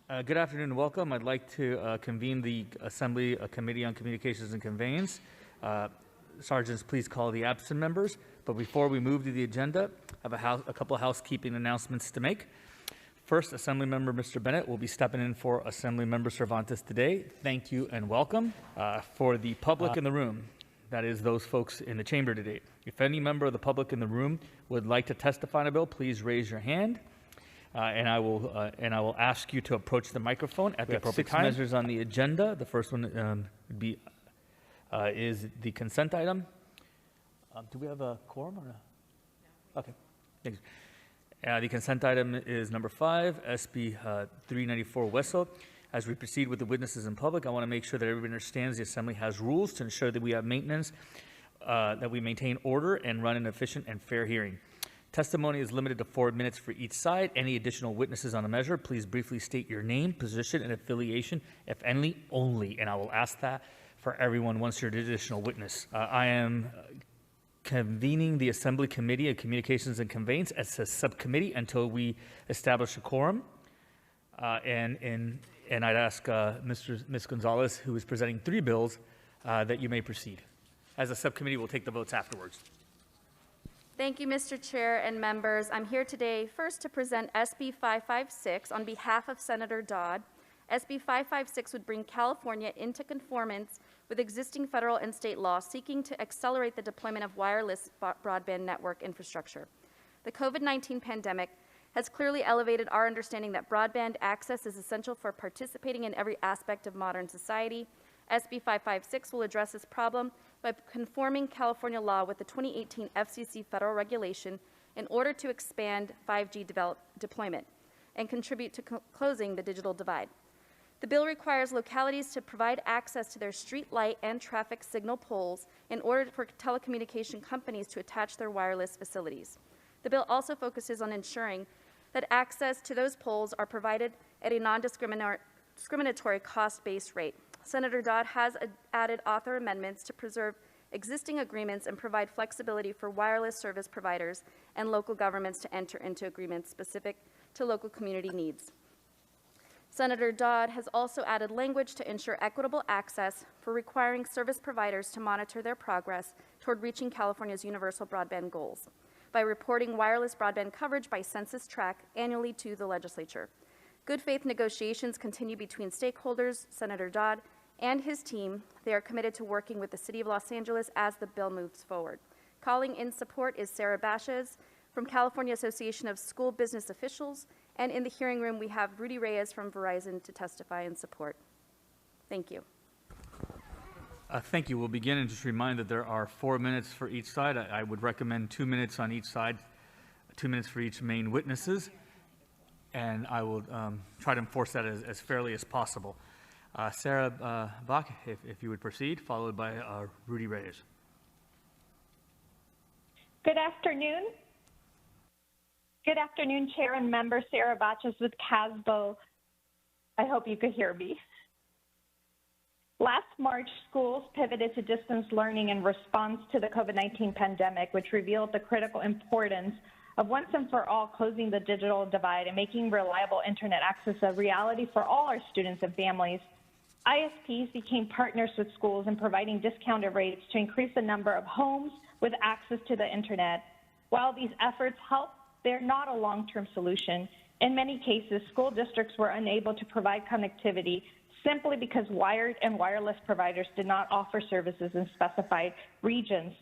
Good afternoon and welcome. I'd like to convene the Assembly Committee on Communications and Conveyance. Sergeants, please call the absent members. But before we move to the agenda, I have a couple of housekeeping announcements to make. First, Assembly Member Mr. Bennett will be stepping in for Assembly Member Cervantes today. Thank you and welcome. For the public in the room, that is those folks in the chamber today, if any member of the public in the room would like to testify on a bill, please raise your hand. And I will ask you to approach the microphone at the appropriate time. 6 measures on the agenda. The first one is the consent item. Do we have a quorum or no? Okay. Thanks. The consent item is number 5, SB-378 Wessel. As we proceed with the witnesses in public, I want to make sure that everybody understands the Assembly has rules to ensure that we have maintenance, that we maintain order and run an efficient and fair hearing. Testimony is limited to 4 minutes for each side. Any additional witnesses on a measure, please briefly state your name, position, and affiliation, if any, only. And I will ask that for everyone once you're an additional witness. I am convening the Assembly Committee on Communications and Conveyance as a subcommittee until we establish a quorum. And I'd ask Ms. Gonzalez, who is presenting 3 bills, that you may proceed. As a subcommittee, we'll take the votes afterwards. Thank you, Mr. Chair and members. I'm here today first to present SB-556 on behalf of Senator Dodd. SB-556 would bring California into conformance with existing federal and state law seeking to accelerate the deployment of wireless broadband network infrastructure. The COVID-19 pandemic has clearly elevated our understanding that broadband access is essential for participating in every aspect of modern society. SB-556 will address this problem by conforming California law with the 2018 FCC federal regulation in order to expand 5G deployment and contribute to closing the digital divide. The bill requires localities to provide access to their street light and traffic signal poles in order for telecommunication companies to attach their wireless facilities. The bill also focuses on ensuring that access to those poles are provided at a non-discriminatory cost-based rate. Senator Dodd has added author amendments to preserve existing agreements and provide flexibility for wireless service providers and local governments to enter into agreements specific to local community needs. Senator Dodd has also added language to ensure equitable access for requiring service providers to monitor their progress toward reaching California's universal broadband goals by reporting wireless broadband coverage by census tract annually to the legislature. Good faith negotiations continue between stakeholders, Senator Dodd, and his team. They are committed to working with the City of Los Angeles as the bill moves forward. Calling in support is Sarah Bashes from California Association of School Business Officials, and in the hearing room we have Rudy Reyes from Verizon to testify in support. Thank you. Thank you. We'll begin and just remind that there are 4 minutes for each side. I would recommend 2 minutes on each side, 2 minutes for each main witnesses. And I will try to enforce that as fairly as possible. Sarah Bach, if you would proceed, followed by Rudy Reyes. Good afternoon. Good afternoon, Chair and Member. Sarah Bach with CASBO. I hope you could hear me. Last March, schools pivoted to distance learning in response to the COVID-19 pandemic, which revealed the critical importance of once and for all closing the digital divide and making reliable internet access a reality for all our students and families. ISPs became partners with schools in providing discounted rates to increase the number of homes with access to the internet. While these efforts help, they're not a long-term solution. In many cases, school districts were unable to provide connectivity simply because wired and wireless providers did not offer services in specified regions.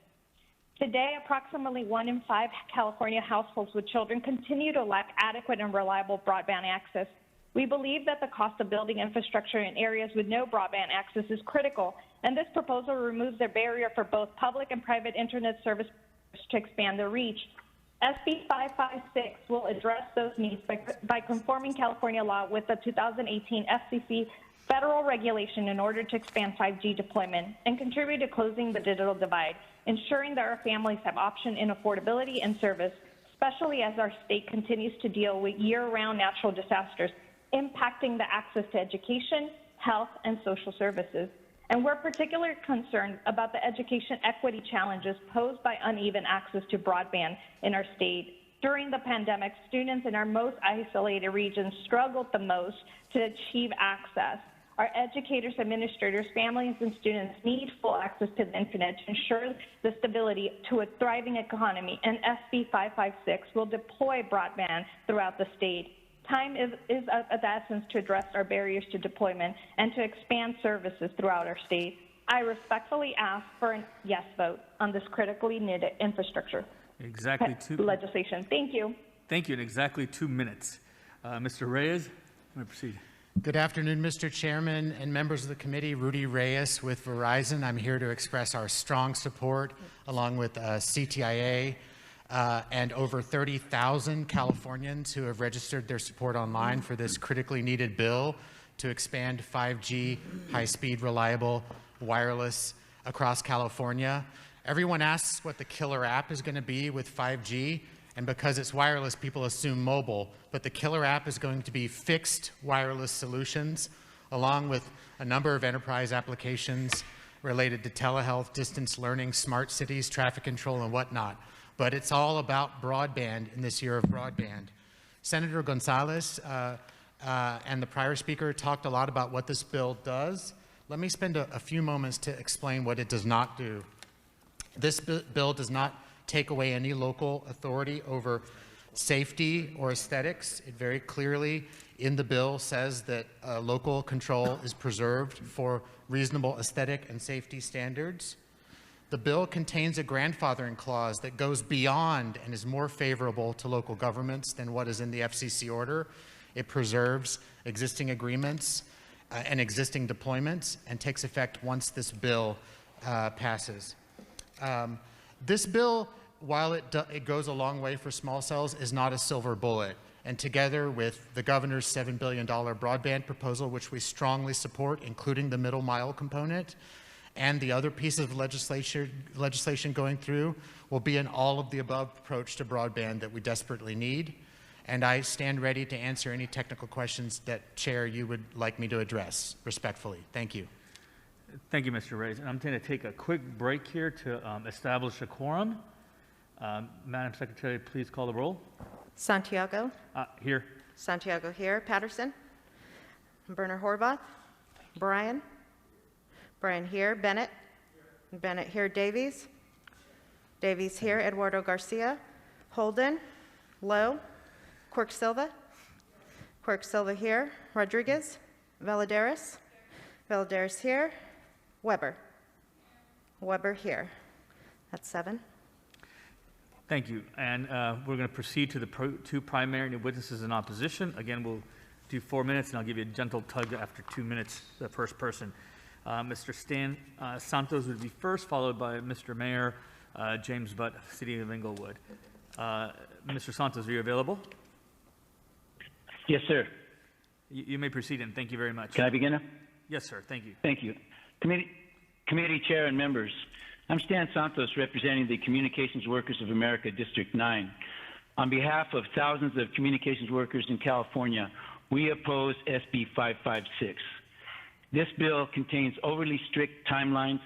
Today, approximately 1 in 5 California households with children continue to lack adequate and reliable broadband access. We believe that the cost of building infrastructure in areas with no broadband access is critical, and this proposal removes the barrier for both public and private internet service to expand their reach. SB-556 will address those needs by conforming California law with the 2018 FCC federal regulation in order to expand 5G deployment and contribute to closing the digital divide, ensuring that our families have option in affordability and service, especially as our state continues to deal with year-round natural disasters impacting the access to education, health, and social services. And we're particularly concerned about the education equity challenges posed by uneven access to broadband in our state. During the pandemic, students in our most isolated regions struggled the most to achieve access. Our educators, administrators, families, and students need full access to the internet to ensure the stability to a thriving economy, and SB-556 will deploy broadband throughout the state. Time is of the essence to address our barriers to deployment and to expand services throughout our state. I respectfully ask for a yes vote on this critically needed infrastructure legislation. Thank you. Thank you. In exactly 2 minutes. Mr. Reyes, you may proceed. Good afternoon, Mr. Chairman and members of the committee. Rudy Reyes with Verizon. I'm here to express our strong support, along with CTIA and over 30,000 Californians who have registered their support online for this critically needed bill to expand 5G, high-speed, reliable wireless across California. Everyone asks what the killer app is going to be with 5G. And because it's wireless, people assume mobile. But the killer app is going to be fixed wireless solutions, along with a number of enterprise applications related to telehealth, distance learning, smart cities, traffic control, and whatnot. But it's all about broadband in this year of broadband. Senator Gonzalez and the prior speaker talked a lot about what this bill does. Let me spend a few moments to explain what it does not do. This bill does not take away any local authority over safety or aesthetics. It very clearly in the bill says that local control is preserved for reasonable aesthetic and safety standards. The bill contains a grandfathering clause that goes beyond and is more favorable to local governments than what is in the FCC order. It preserves existing agreements and existing deployments and takes effect once this bill passes. This bill, while it goes a long way for small cells, is not a silver bullet. And together with the governor's $7 billion broadband proposal, which we strongly support, including the middle mile component, and the other pieces of legislation going through, will be an all-of-the-above approach to broadband that we desperately need. And I stand ready to answer any technical questions that, Chair, you would like me to address respectfully. Thank you. Thank you, Mr. Reyes. And I'm going to take a quick break here to establish a quorum. Madam Secretary, please call the roll. Santiago. Here. Santiago here. Patterson. Berner Horvath. Bryan. Bryan here. Bennett. Bennett here. Davies. Davies here. Eduardo Garcia. Holden. Lowe. Quirk Silva. Quirk Silva here. Rodriguez. Valadares. Valadares here. Weber. Weber here. That's 7. Thank you. And we're going to proceed to the two primary witnesses in opposition. Again, we'll do 4 minutes, and I'll give you a gentle tug after 2 minutes, the first person. Mr. Stan Santos would be first, followed by Mr. Mayor James Butt, City of Inglewood. Mr. Santos, are you available? Yes, sir. You may proceed, and thank you very much. Can I begin? Yes, sir. Thank you. Thank you. Committee Chair and members, I'm Stan Santos, representing the Communications Workers of America, District 9. On behalf of thousands of communications workers in California, we oppose SB-556. This bill contains overly strict timelines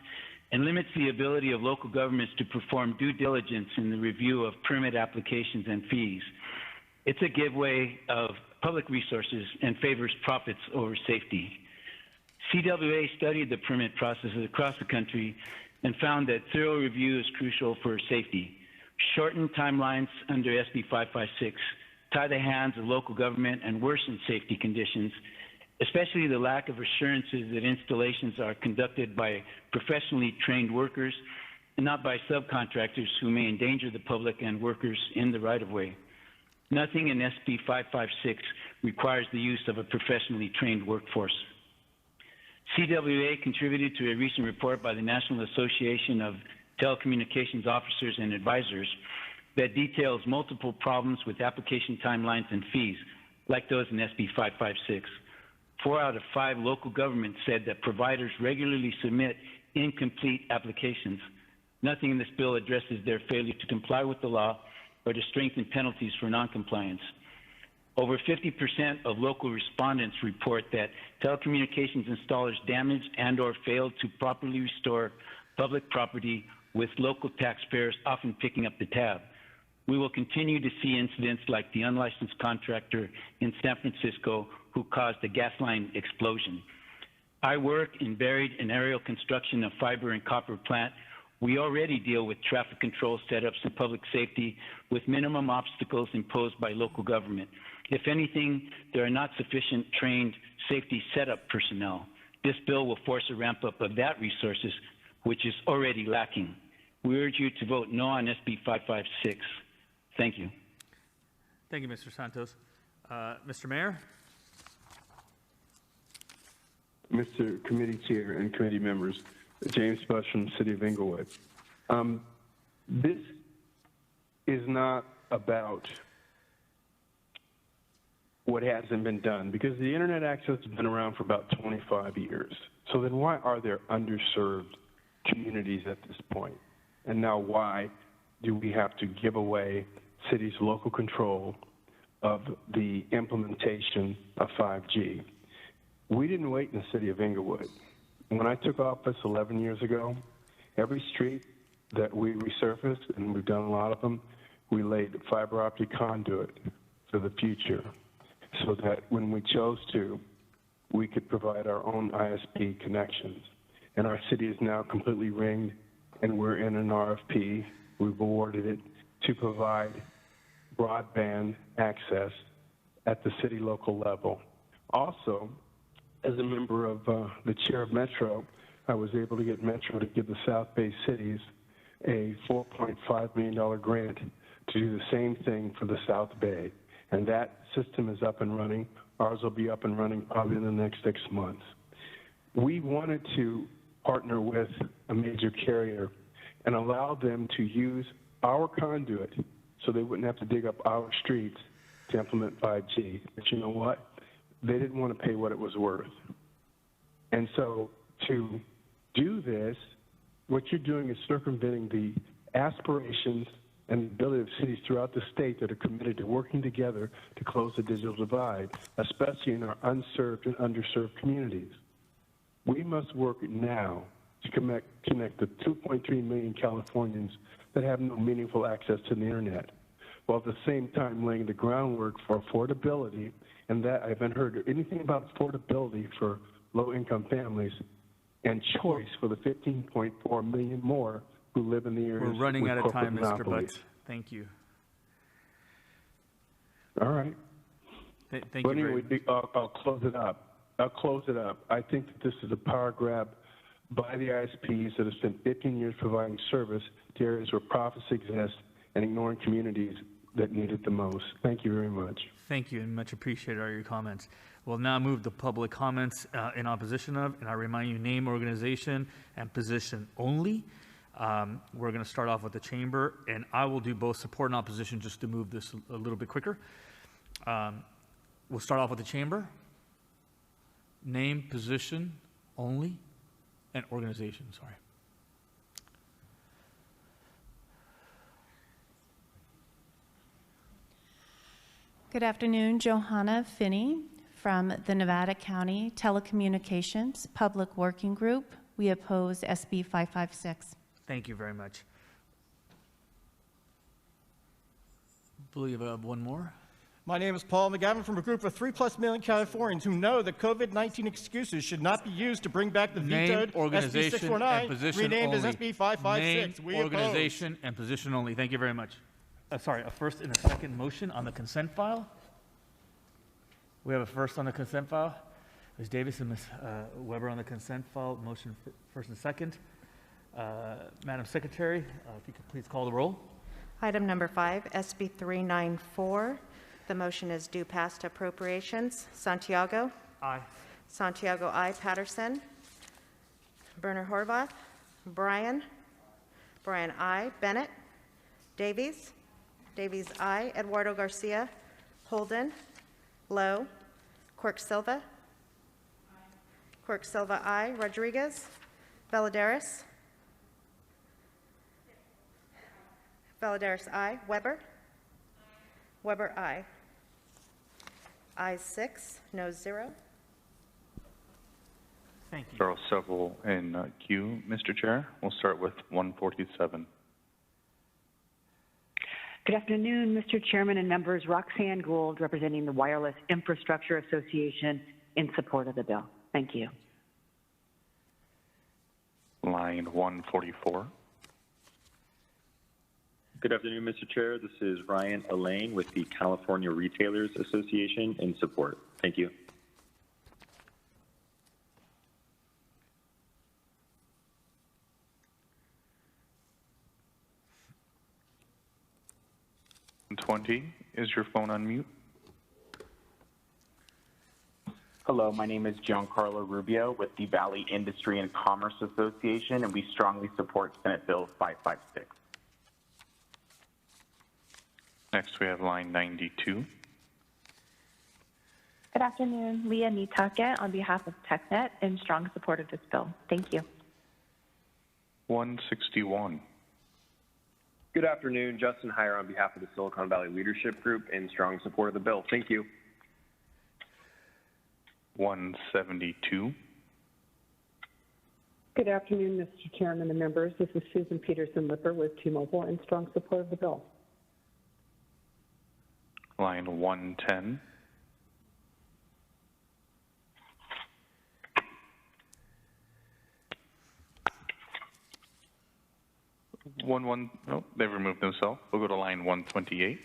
and limits the ability of local governments to perform due diligence in the review of permit applications and fees. It's a giveaway of public resources and favors profits over safety. CWA studied the permit processes across the country and found that thorough review is crucial for safety. Shortened timelines under SB 556 tie the hands of local government and worsen safety conditions, especially the lack of assurances that installations are conducted by professionally trained workers and not by subcontractors who may endanger the public and workers in the right-of-way. Nothing in SB 556 requires the use of a professionally trained workforce. CWA contributed to a recent report by the National Association of Telecommunications Officers and Advisors that details multiple problems with application timelines and fees, like those in SB 556. 4 out of 5 local governments said that providers regularly submit incomplete applications. Nothing in this bill addresses their failure to comply with the law or to strengthen penalties for noncompliance. Over 50% of local respondents report that telecommunications installers damaged and/or failed to properly restore public property, with local taxpayers often picking up the tab. we will continue to see incidents like the unlicensed contractor in San Francisco who caused a gas line explosion. I work in buried and aerial construction of fiber and copper plant. We already deal with traffic control setups and public safety with minimum obstacles imposed by local government. If anything, there are not sufficient trained safety setup personnel. This bill will force a ramp up of that resources, which is already lacking. We urge you to vote no on SB-556. Thank you. Thank you, Mr. Santos. Mr. Mayor? Mr. Committee Chair and committee members, James Bush from the City of Inglewood. This is not about what hasn't been done, because the internet access has been around for about 25 years. So then why are there underserved communities at this point? And now why do we have to give away cities' local control of the implementation of 5G? We didn't wait in the City of Inglewood. When I took office 11 years ago, every street that we resurfaced, and we've done a lot of them, we laid fiber optic conduit for the future so that when we chose to, we could provide our own ISP connections. And our city is now completely ringed, and we're in an RFP. We've awarded it to provide broadband access at the city local level. Also, as a member of the chair of Metro, I was able to get Metro to give the South Bay cities a $4.5 million grant to do the same thing for the South Bay. And that system is up and running. Ours will be up and running probably in the next 6 months. We wanted to partner with a major carrier and allow them to use our conduit so they wouldn't have to dig up our streets to implement 5G. But you know what? They didn't want to pay what it was worth. And so to do this, what you're doing is circumventing the aspirations and the ability of cities throughout the state that are committed to working together to close the digital divide, especially in our unserved and underserved communities. We must work now to connect the 2.3 million Californians that have no meaningful access to the internet, while at the same time laying the groundwork for affordability. And that I haven't heard anything about affordability for low-income families and choice for the 15.4 million more who live in the areas. We're running with out of corporate time, Mr. monopolies. Butts. Thank you. All right. Thank But you anyway, very much. I'll close it up. I think that this is a power grab by the ISPs that have spent 15 years providing service to areas where profits exist and ignoring communities that need it the most. Thank you very much. Thank you, and much appreciated all your comments. We'll now move to public comments in opposition of, and I remind you, name, organization, and position only. We're going to start off with the chamber, and I will do both support and opposition just to move this a little bit quicker. We'll start off with the chamber. Name, position only, and organization, sorry. Good afternoon, Johanna Finney from the Nevada County Telecommunications Public Working Group. We oppose SB-556. Thank you very much. I believe I have one more. My name is Paul McGavin from a group of 3+ million Californians who know that COVID-19 excuses should not be used to bring back the vetoed SB-649, renamed as SB-556. Name, We organization, and position only. Thank you very much. Sorry, a first and a second motion on the consent file. We have a first on the consent file. Ms. Davis and Ms. Weber on the consent file. Motion first and second. Madam Secretary, if you could please call the roll. Item number 5, SB-394. The motion is due past appropriations. Santiago? Aye. Santiago, I. Patterson? Berner Horvath? Bryan? Bryan, I. Bennett? Davies? Davies, I. Eduardo Garcia? Holden? Lowe? Quirk Silva? Quirk Silva, I. Rodriguez? Valadares? Valadares, I. Weber? Weber, I. Ayes 6, noes 0. Thank you. There are several in queue, Mr. Chair. We'll start with 147. Good afternoon, Mr. Chairman and members. Roxanne Gould, representing the Wireless Infrastructure Association, in support of the bill. Thank you. Line 144. Good afternoon, Mr. Chair. This is Ryan Elaine with the California Retailers Association in support. Thank you. Is your phone on mute? Hello, my name is Giancarlo Rubio with the Valley Industry and Commerce Association, and we strongly support Senate Bill 556. Next, we have line 92. Good afternoon, Leah Mitake on behalf of TechNet in strong support of this bill. Thank you. 161. Good afternoon, Justin Heyer on behalf of the Silicon Valley Leadership Group in strong support of the bill. Thank you. 172. Good afternoon, Mr. Chairman and members. This is Susan Peterson-Lipper with T-Mobile in strong support of the bill. Line 110. Oh, they've removed themselves. We'll go to line 128.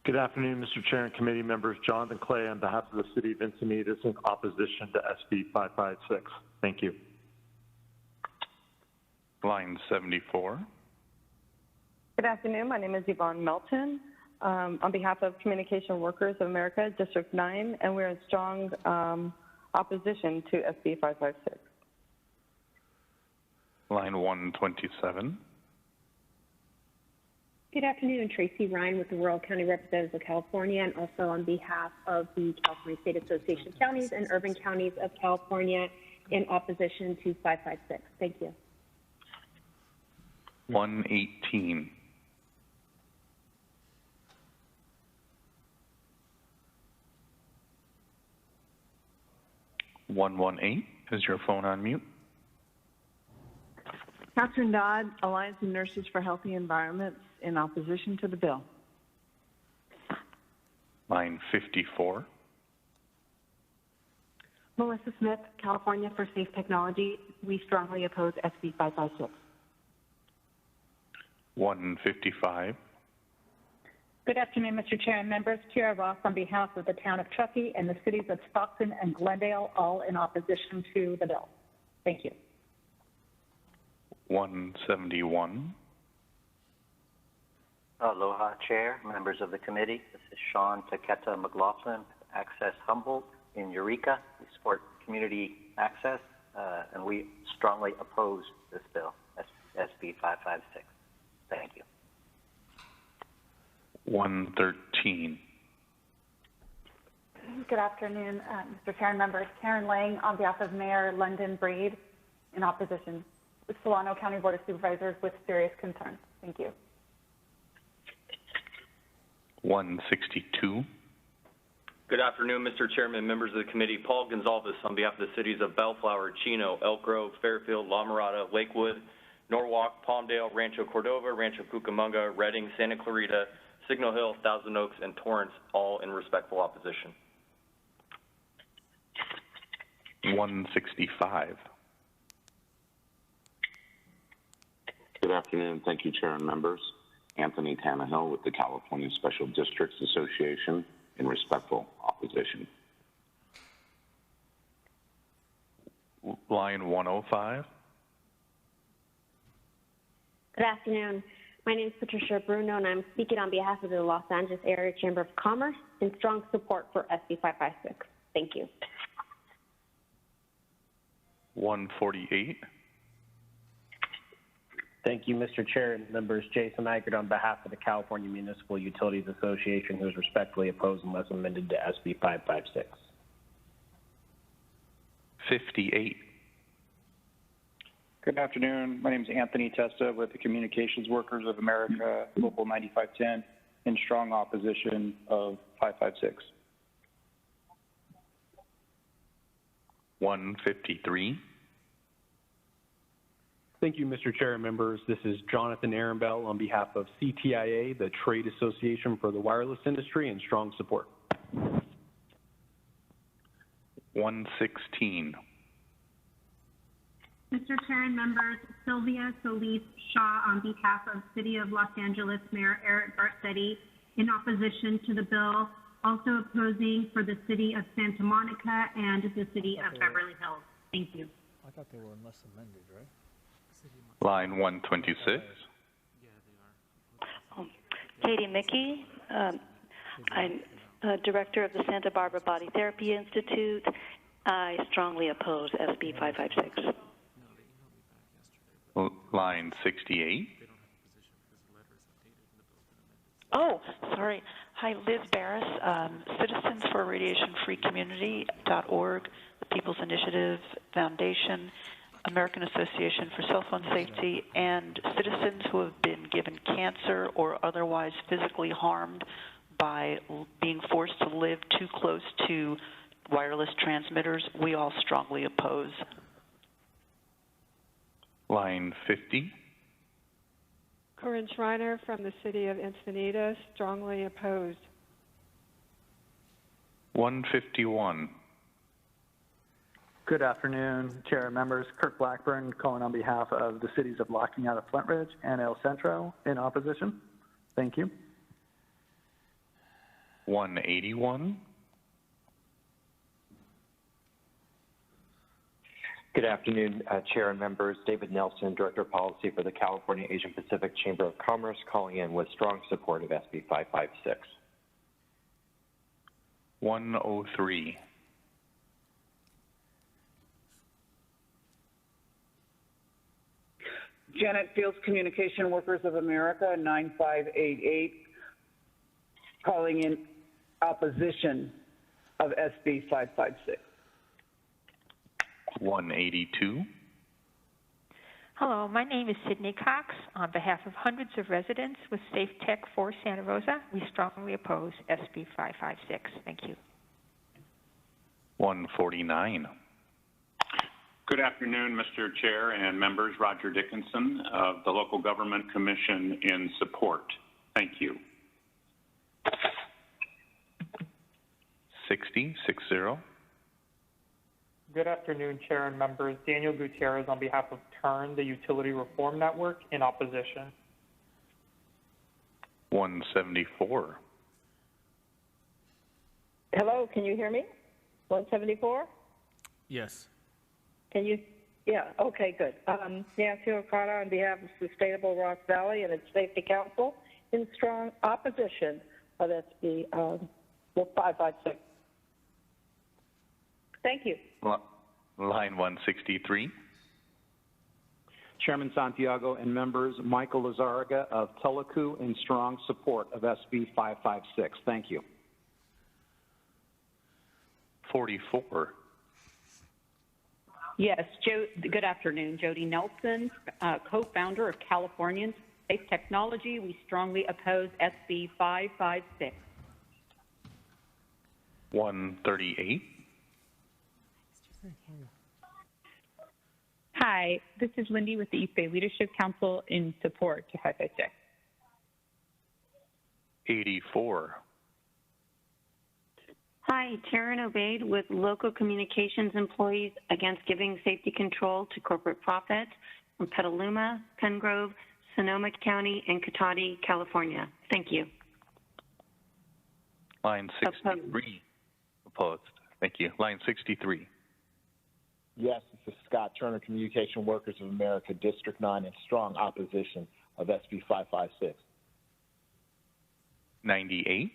Good afternoon, Mr. Chair and committee members. Jonathan Clay on behalf of the City of Encinitas in opposition to SB-556. Thank you. Line 74. Good afternoon. My name is Yvonne Melton on behalf of Communication Workers of America, District 9, and we're in strong opposition to SB-556. Line 127. Good afternoon, Tracy Ryan with the Rural County Representatives of California, and also on behalf of the California State Association of Counties and Urban Counties of California in opposition to 556. Thank you. 118. Is your phone on mute? Catherine Dodd, Alliance of Nurses for Healthy Environments, in opposition to the bill. Line 54. Melissa Smith, California for Safe Technology. We strongly oppose SB 556. 155. Good afternoon, Mr. Chair and members. Kira Ross on behalf of the town of Truckee and the cities of Stockton and Glendale, all in opposition to the bill. Thank you. 171. Aloha, Chair, members of the committee. This is Sean Taketa McLaughlin, Access Humboldt in Eureka. We support community access, and we strongly oppose this bill, SB 556. Thank you. 113. Good afternoon, Mr. Chair and members. Karen Lang on behalf of Mayor London Breed in opposition. The Solano County Board of Supervisors with serious concerns. Thank you. 162. Good afternoon, Mr. Chairman, members of the committee. Paul Gonzalez on behalf of the cities of Bellflower, Chino, Elk Grove, Fairfield, La Mirada, Lakewood, Norwalk, Palmdale, Rancho Cordova, Rancho Cucamonga, Redding, Santa Clarita, Signal Hill, Thousand Oaks, and Torrance, all in respectful opposition. 165. Good afternoon. Thank you, Chair and members. Anthony Tannehill with the California Special Districts Association in respectful opposition. Line 105. Good afternoon. My name is Patricia Bruno, and I'm speaking on behalf of the Los Angeles Area Chamber of Commerce in strong support for SB 556. Thank you. 148. Thank you, Mr. Chair and members. Jason Eichert on behalf of the California Municipal Utilities Association, who is respectfully opposed unless amended to SB 556. 58. Good afternoon. My name is Anthony Testa with the Communications Workers of America, Local 9510, in strong opposition of 556. 153. Thank you, Mr. Chair and members. This is Jonathan Ehrenbell on behalf of CTIA, the Trade Association for the Wireless Industry, in strong support. 116. Mr. Chair and members, Sylvia Solis Shaw on behalf of City of Los Angeles Mayor Eric Garcetti in opposition to the bill, also opposing for the City of Santa Monica and the City of Beverly Hills. Thank you. I thought they were unless amended, right? Line 126. Katie Mickey. I'm director of the Santa Barbara Body Therapy Institute. I strongly oppose SB-556. Line 68. Oh, sorry. Hi, Liz Barris, Citizens for a Radiation-Free Community.org, the People's Initiative Foundation, American Association for Cell Phone Safety, and citizens who have been given cancer or otherwise physically harmed by being forced to live too close to wireless transmitters. We all strongly oppose. Line 50. Corinne Schreiner from the City of Encinitas, strongly opposed. 151. Good afternoon, Chair and members. Kirk Blackburn calling on behalf of the cities of La Cañada, Flint Ridge, and El Centro in opposition. Thank you. 181. Good afternoon, Chair and members. David Nelson, Director of Policy for the California Asian Pacific Chamber of Commerce, calling in with strong support of SB 556. 103. Janet Fields, Communication Workers of America, 9588, calling in opposition of SB 556. 182. Hello, my name is Sydney Cox. On behalf of hundreds of residents with Safe Tech for Santa Rosa, we strongly oppose SB 556. Thank you. 149. Good afternoon, Mr. Chair and members. Roger Dickinson of the Local Government Commission in support. Thank you. 60. Good afternoon, Chair and members. Daniel Gutierrez on behalf of TURN, the Utility Reform Network, in opposition. 174. Hello, can you hear me? 174? Yes. Can you? Yeah, okay, good. Nancy O'Connor on behalf of Sustainable Rock Valley and its Safety Council in strong opposition of SB 556. Thank you. Line 163. Chairman Santiago and members, Michael Lizarraga of Telecu in strong support of SB 556. Thank you. 44. Yes, good afternoon. Jody Nelson, co-founder of Californians Safe Technology. We strongly oppose SB 556. 138. Hi, this is Lindy with the East Bay Leadership Council in support to 556. 84. Hi, Taryn Obaid with Local Communications Employees Against Giving Safety Control to Corporate Profit from Petaluma, Pengrove, Sonoma County, and Cotati, California. Thank you. Line 63. Opposed. Thank you. Line 63. Yes, this is Scott Turner, Communication Workers of America, District 9, in strong opposition of SB 556. 98.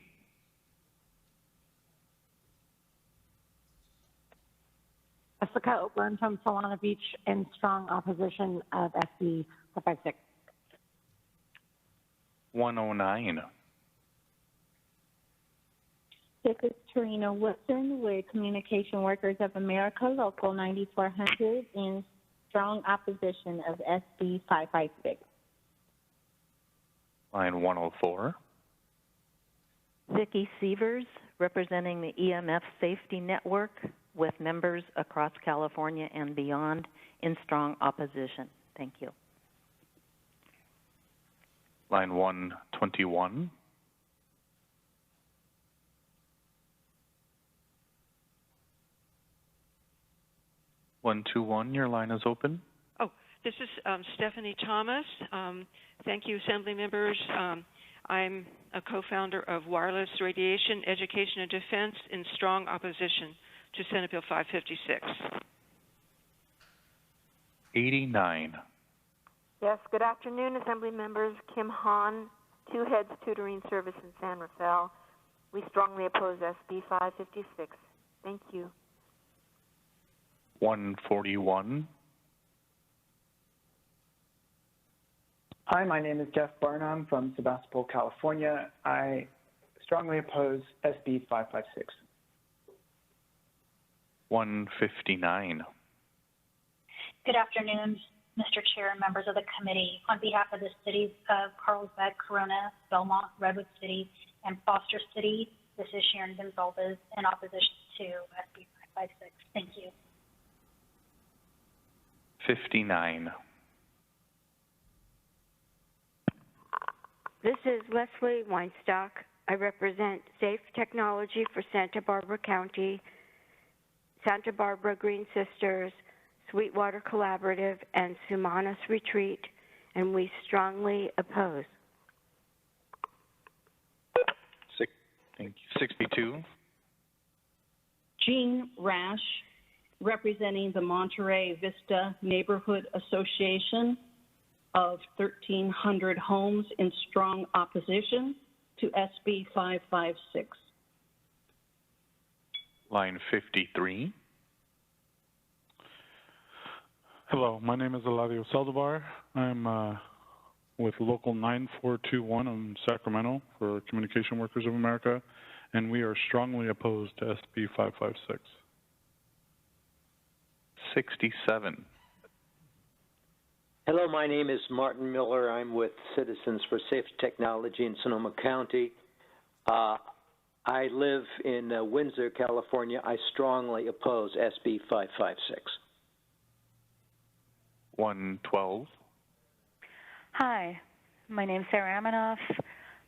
Jessica Oakland from Solana Beach in strong opposition of SB 556. 109. This is Tarina Woodson with Communication Workers of America, Local 9400, in strong opposition of SB 556. Line 104. Vicki Sievers, representing the EMF Safety Network with members across California and beyond in strong opposition. Thank you. Line 121. Your line is open. Oh, this is Stephanie Thomas. Thank you, Assembly members. I'm a co-founder of Wireless Radiation Education and Defense in strong opposition to Senate Bill 556. 89. Yes, good afternoon, Assembly members. Kim Hahn, Two Heads Tutoring Service in San Rafael. We strongly oppose SB 556. Thank you. 141. Hi, my name is Jeff Barnum from Sebastopol, California. I strongly oppose SB 556. 159. Good afternoon, Mr. Chair and members of the committee. On behalf of the cities of Carlsbad, Corona, Belmont, Redwood City, and Foster City, this is Sharon Gonzalez in opposition to SB 556. Thank you. 59. This is Leslie Weinstock. I represent Safe Technology for Santa Barbara County, Santa Barbara Green Sisters, Sweetwater Collaborative, and Sumanas Retreat, and we strongly oppose. Thank you. 62. Jean Rash, representing the Monterey Vista Neighborhood Association of 1,300 homes in strong opposition to SB 556. Line 53. Hello, my name is Eladio Saldivar. I'm with Local 9421 in Sacramento for Communication Workers of America, and we are strongly opposed to SB 556. 67. Hello, my name is Martin Miller. I'm with Citizens for Safe Technology in Sonoma County. I live in Windsor, California. I strongly oppose SB 556. 112. Hi, my name is Sarah Amanoff,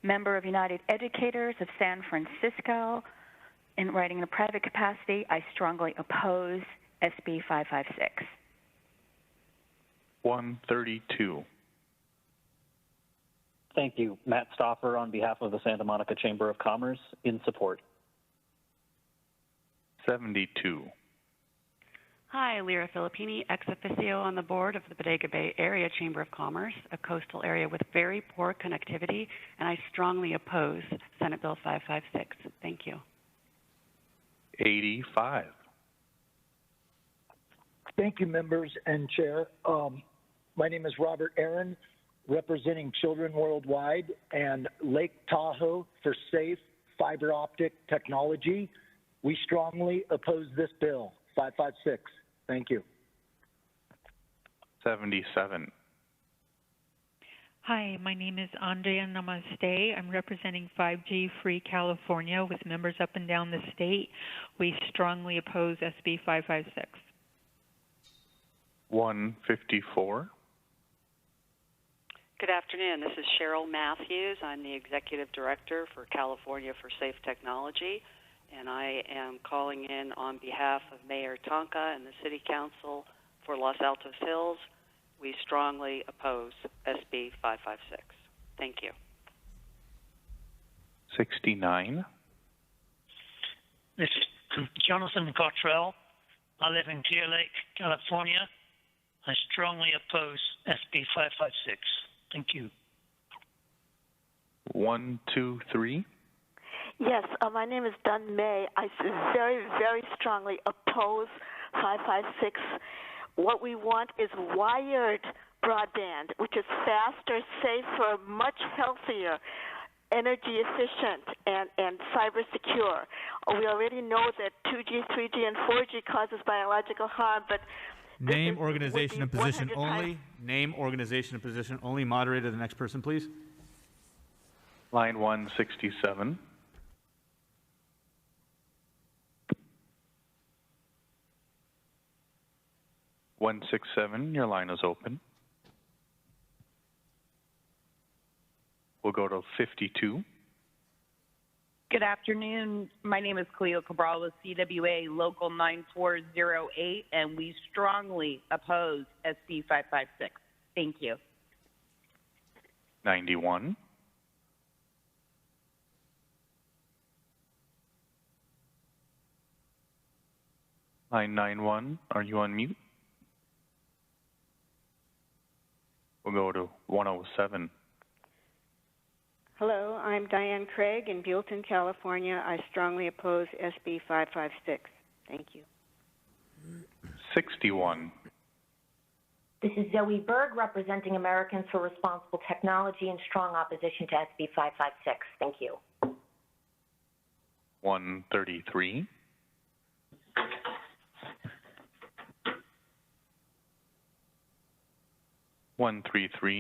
member of United Educators of San Francisco. In writing in a private capacity, I strongly oppose SB 556. 132. Thank you. Matt Stoffer on behalf of the Santa Monica Chamber of Commerce in support. 72. Hi, Lyra Filippini, ex officio on the board of the Bodega Bay Area Chamber of Commerce, a coastal area with very poor connectivity, and I strongly oppose Senate Bill 556. Thank you. 85. Thank you, members and chair. My name is Robert Aaron, representing Children Worldwide and Lake Tahoe for Safe Fiber Optic Technology. We strongly oppose this bill, 556. Thank you. 77. Hi, my name is Andrea Namaste. I'm representing 5G Free California with members up and down the state. We strongly oppose SB 556. 154. Good afternoon. This is Cheryl Matthews. I'm the Executive Director for California for Safe Technology, and I am calling in on behalf of Mayor Tonka and the City Council for Los Altos Hills. We strongly oppose SB 556. Thank you. 69. This is Jonathan Cottrell. I live in Clear Lake, California. I strongly oppose SB 556. Thank you. 123. Yes, my name is Dunn May. I very, very strongly oppose 556. What we want is wired broadband, which is faster, safer, much healthier, energy efficient, and cyber secure. We already know that 2G, 3G, and 4G causes biological harm, but name, organization, and position only. Name, organization, and position only. Moderator, the next person, please. Line 167. Your line is open. We'll go to 52. Good afternoon. My name is Cleo Cabral with CWA Local 9408, and we strongly oppose SB-556. Thank you. 91. Line 91, are you on mute? We'll go to 107. Hello, I'm Diane Craig in Buellton, California. I strongly oppose SB 556. Thank you. 61. This is Zoe Berg representing Americans for Responsible Technology in strong opposition to SB 556. Thank you. 133.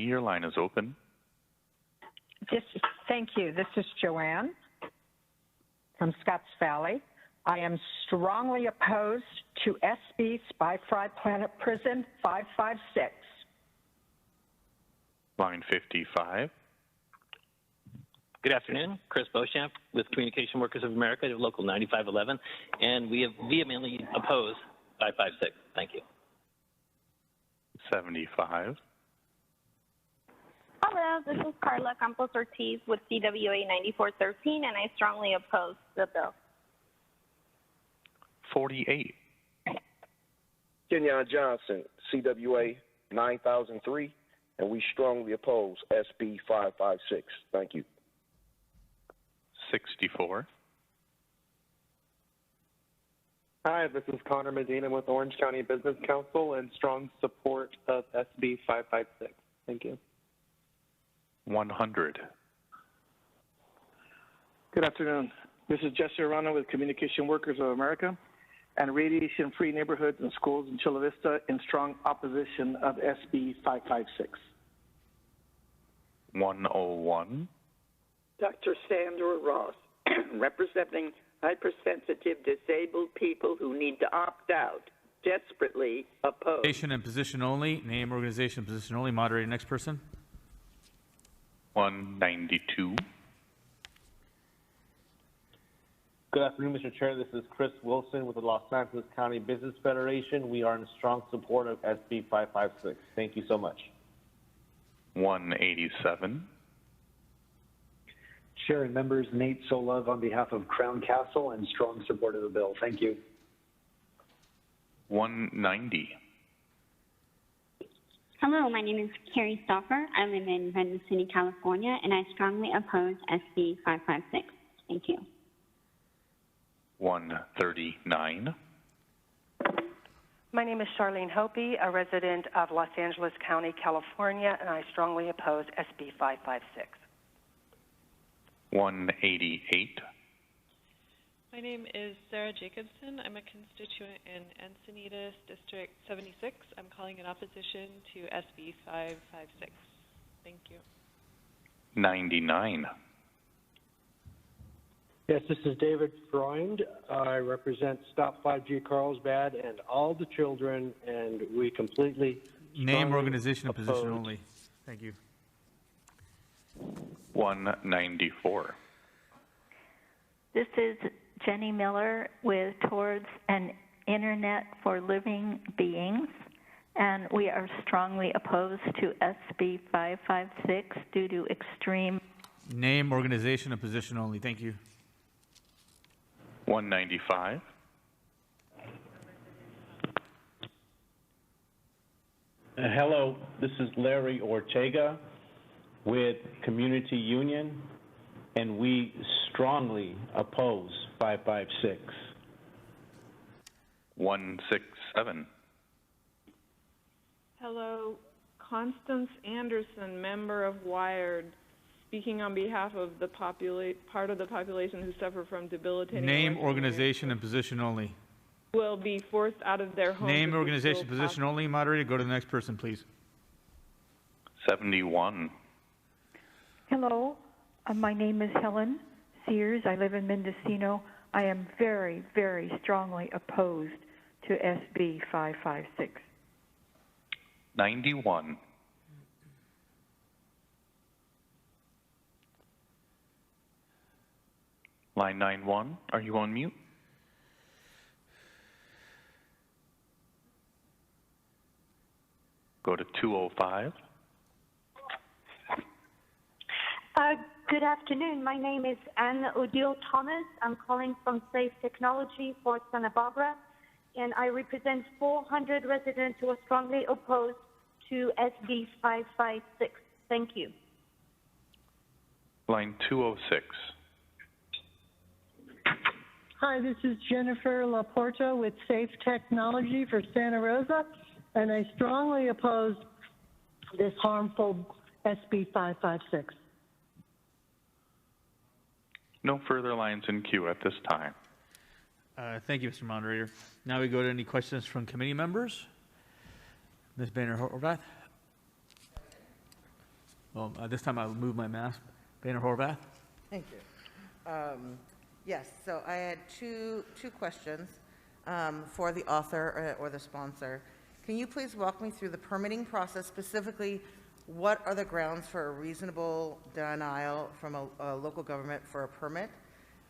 Your line is open. Thank you. This is Joanne from Scotts Valley. I am strongly opposed to SB Spy Fry Planet Prison 556. Line 55. Good afternoon. Chris Beauchamp with Communication Workers of America, Local 9511, and we have vehemently opposed 556. Thank you. 75. Hello, this is Carla Campos Ortiz with CWA 9413, and I strongly oppose the bill. 48. Kenyon Johnson, CWA 9003, and we strongly oppose SB 556. Thank you. 64. Hi, this is Connor Medina with Orange County Business Council and strong support of SB 556. Thank you. 100. Good afternoon. This is Jesse Arana with Communication Workers of America and Radiation-Free Neighborhoods and Schools in Chula Vista in strong opposition of SB 556. 101. Dr. Sandra Ross, representing hypersensitive disabled people who need to opt out, desperately oppose. Organization and position only. Name, organization, position only. Moderator, next person. 192. Good afternoon, Mr. Chair. This is Chris Wilson with the Los Angeles County Business Federation. We are in strong support of SB 556. Thank you so much. 187. Chair and members, Nate Solove on behalf of Crown Castle and strong support of the bill. Thank you. 190. Hello, my name is Carrie Stauffer. I live in Redwood City, California, and I strongly oppose SB 556. Thank you. 139. My name is Charlene Hopi, a resident of Los Angeles County, California, and I strongly oppose SB 556. 188. My name is Sarah Jacobson. I'm a constituent in Encinitas District 76. I'm calling in opposition to SB 556. Thank you. 99. Yes, this is David Freund. I represent Stop 5G Carlsbad and all the children, and we completely Name, organization, and position only. Thank you. 194. This is Jenny Miller with Towards an Internet for Living Beings, and we are strongly opposed to SB 556 due to extreme. Name, organization, and position only. Thank you. 195. Hello, this is Larry Ortega with Community Union, and we strongly oppose 556. 167. Hello, Constance Anderson, member of Wired, speaking on behalf of the part of the population who suffer from debilitating. Name, organization, and position only. Will be forced out of their homes. Name, organization, position only. Moderator, go to the next person, please. 71. Hello, my name is Helen Sears. I live in Mendocino. I am very, very strongly opposed to SB 556. 91. Line 91, are you on mute? Go to 205. Good afternoon. My name is Anne Odile Thomas. I'm calling from Safe Technology for Santa Barbara, and I represent 400 residents who are strongly opposed to SB 556. Thank you. Line 206. Hi, this is Jennifer Laporta with Safe Technology for Santa Rosa, and I strongly oppose this harmful SB 556. No further lines in queue at this time. Thank you, Mr. Moderator. Now we go to any questions from committee members. Ms. Boehner-Horvath. Well, this time I'll move my mask. Boehner-Horvath. Thank you. Yes, so I had two questions for the author or the sponsor. Can you please walk me through the permitting process, specifically what are the grounds for a reasonable denial from a local government for a permit?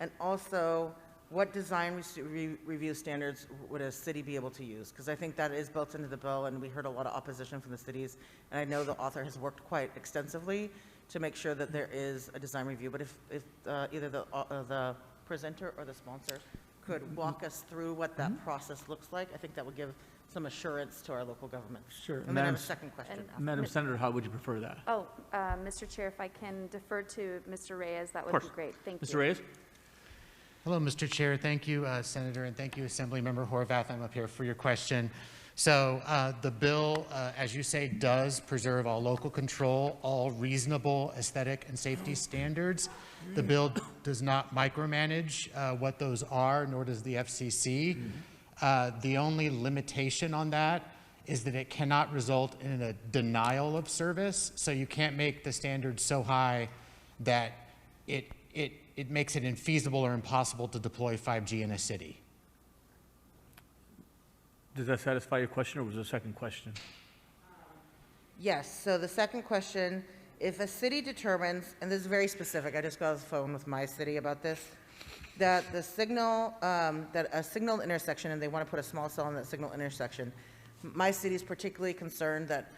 And also, what design review standards would a city be able to use? Because I think that is built into the bill, and we heard a lot of opposition from the cities. And I know the author has worked quite extensively to make sure that there is a design review. But if either the presenter or the sponsor could walk us through what that process looks like, I think that would give some assurance to our local government. Sure. And then I have a second question. Madam Senator, how would you prefer that? Oh, Mr. Chair, if I can defer to Mr. Reyes, that would be great. Thank you. Mr. Reyes? Hello, Mr. Chair. Thank you, Senator, and thank you, Assemblymember Horvath. I'm up here for your question. So the bill, as you say, does preserve all local control, all reasonable aesthetic and safety standards. The bill does not micromanage what those are, nor does the FCC. The only limitation on that is that it cannot result in a denial of service. So you can't make the standards so high that it makes it infeasible or impossible to deploy 5G in a city. Does that satisfy your question, or was there a second question? Yes, so the second question, if a city determines, and this is very specific, I just got off the phone with my city about this, that the signal, that a signal intersection, and they want to put a small cell in that signal intersection, my city is particularly concerned that,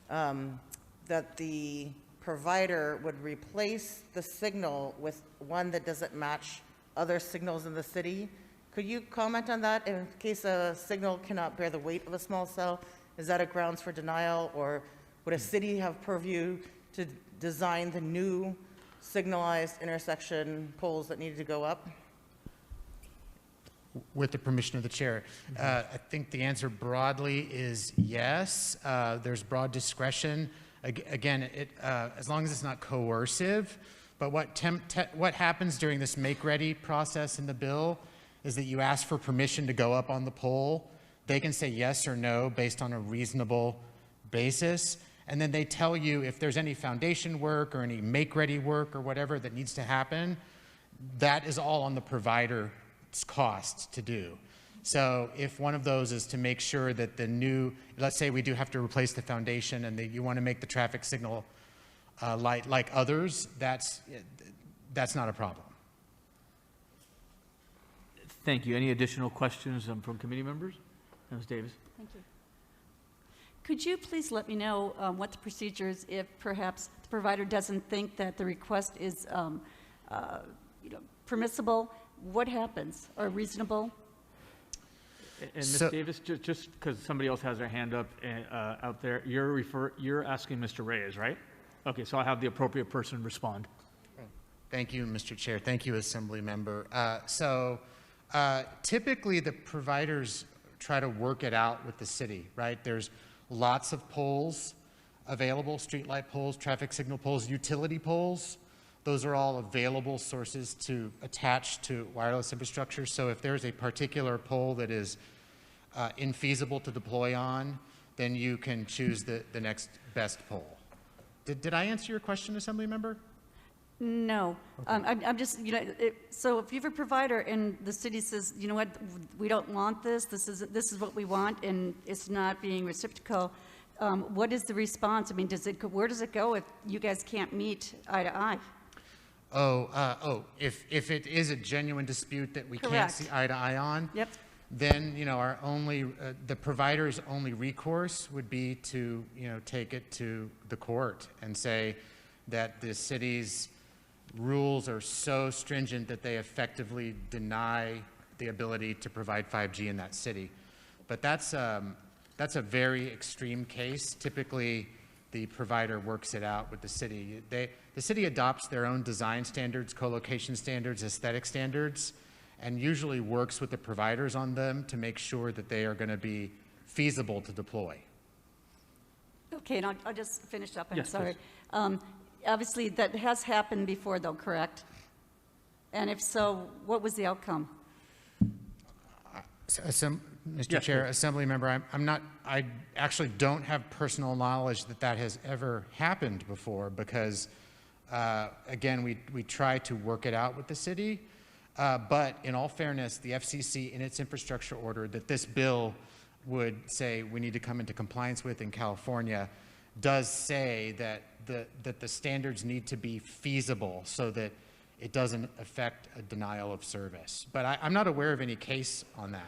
that the provider would replace the signal with one that doesn't match other signals in the city. Could you comment on that? In case a signal cannot bear the weight of a small cell, is that a grounds for denial, or would a city have purview to design the new signalized intersection poles that needed to go up? With the permission of the chair, I think the answer broadly is yes. There's broad discretion. Again, as long as it's not coercive. But what happens during this make-ready process in the bill is that you ask for permission to go up on the pole. They can say yes or no based on a reasonable basis. And then they tell you if there's any foundation work or any make-ready work or whatever that needs to happen. That is all on the provider's cost to do. So if one of those is to make sure that the new, let's say we do have to replace the foundation and you want to make the traffic signal light like others, that's not a problem. Thank you. Any additional questions from committee members? Ms. Davis. Thank you. Could you please let me know what the procedure is if perhaps the provider doesn't think that the request is permissible? What happens, or reasonable? And Ms. Davis, just because somebody else has their hand up out there, you're asking Mr. Reyes, right? Okay, so I'll have the appropriate person respond. Thank you, Mr. Chair. Thank you, Assembly Member. Typically, the providers try to work it out with the city, right? There's lots of poles available, streetlight poles, traffic signal poles, utility poles. Those are all available sources to attach to wireless infrastructure. So if there's a particular pole that is infeasible to deploy on, then you can choose the next best pole. Did I answer your question, Assembly Member? No. Okay. I'm just, so if you have a provider and the city says, you know what, we don't want this, this is what we want, and it's not being reciprocal, what is the response? I mean, where does it go if you guys can't meet eye to eye? If it is a genuine dispute that we can't Correct. see eye to eye on, Yep. then, our only, the provider's only recourse would be to, take it to the court and say that the city's rules are so stringent that they effectively deny the ability to provide 5G in that city. But that's a very extreme case. Typically, the provider works it out with the city. The city adopts their own design standards, co-location standards, aesthetic standards, and usually works with the providers on them to make sure that they are going to be feasible to deploy. Okay, and I'll just finish up. I'm Yes, sorry. Obviously, that has happened before, though, correct? And if so, what was the outcome? Mr. Yes, Chair, please. Assembly Member, I actually don't have personal knowledge that has ever happened before because, again, we try to work it out with the city. But in all fairness, the FCC, in its infrastructure order that this bill would say we need to come into compliance with in California, does say that the standards need to be feasible so that it doesn't affect a denial of service. But I'm not aware of any case on that.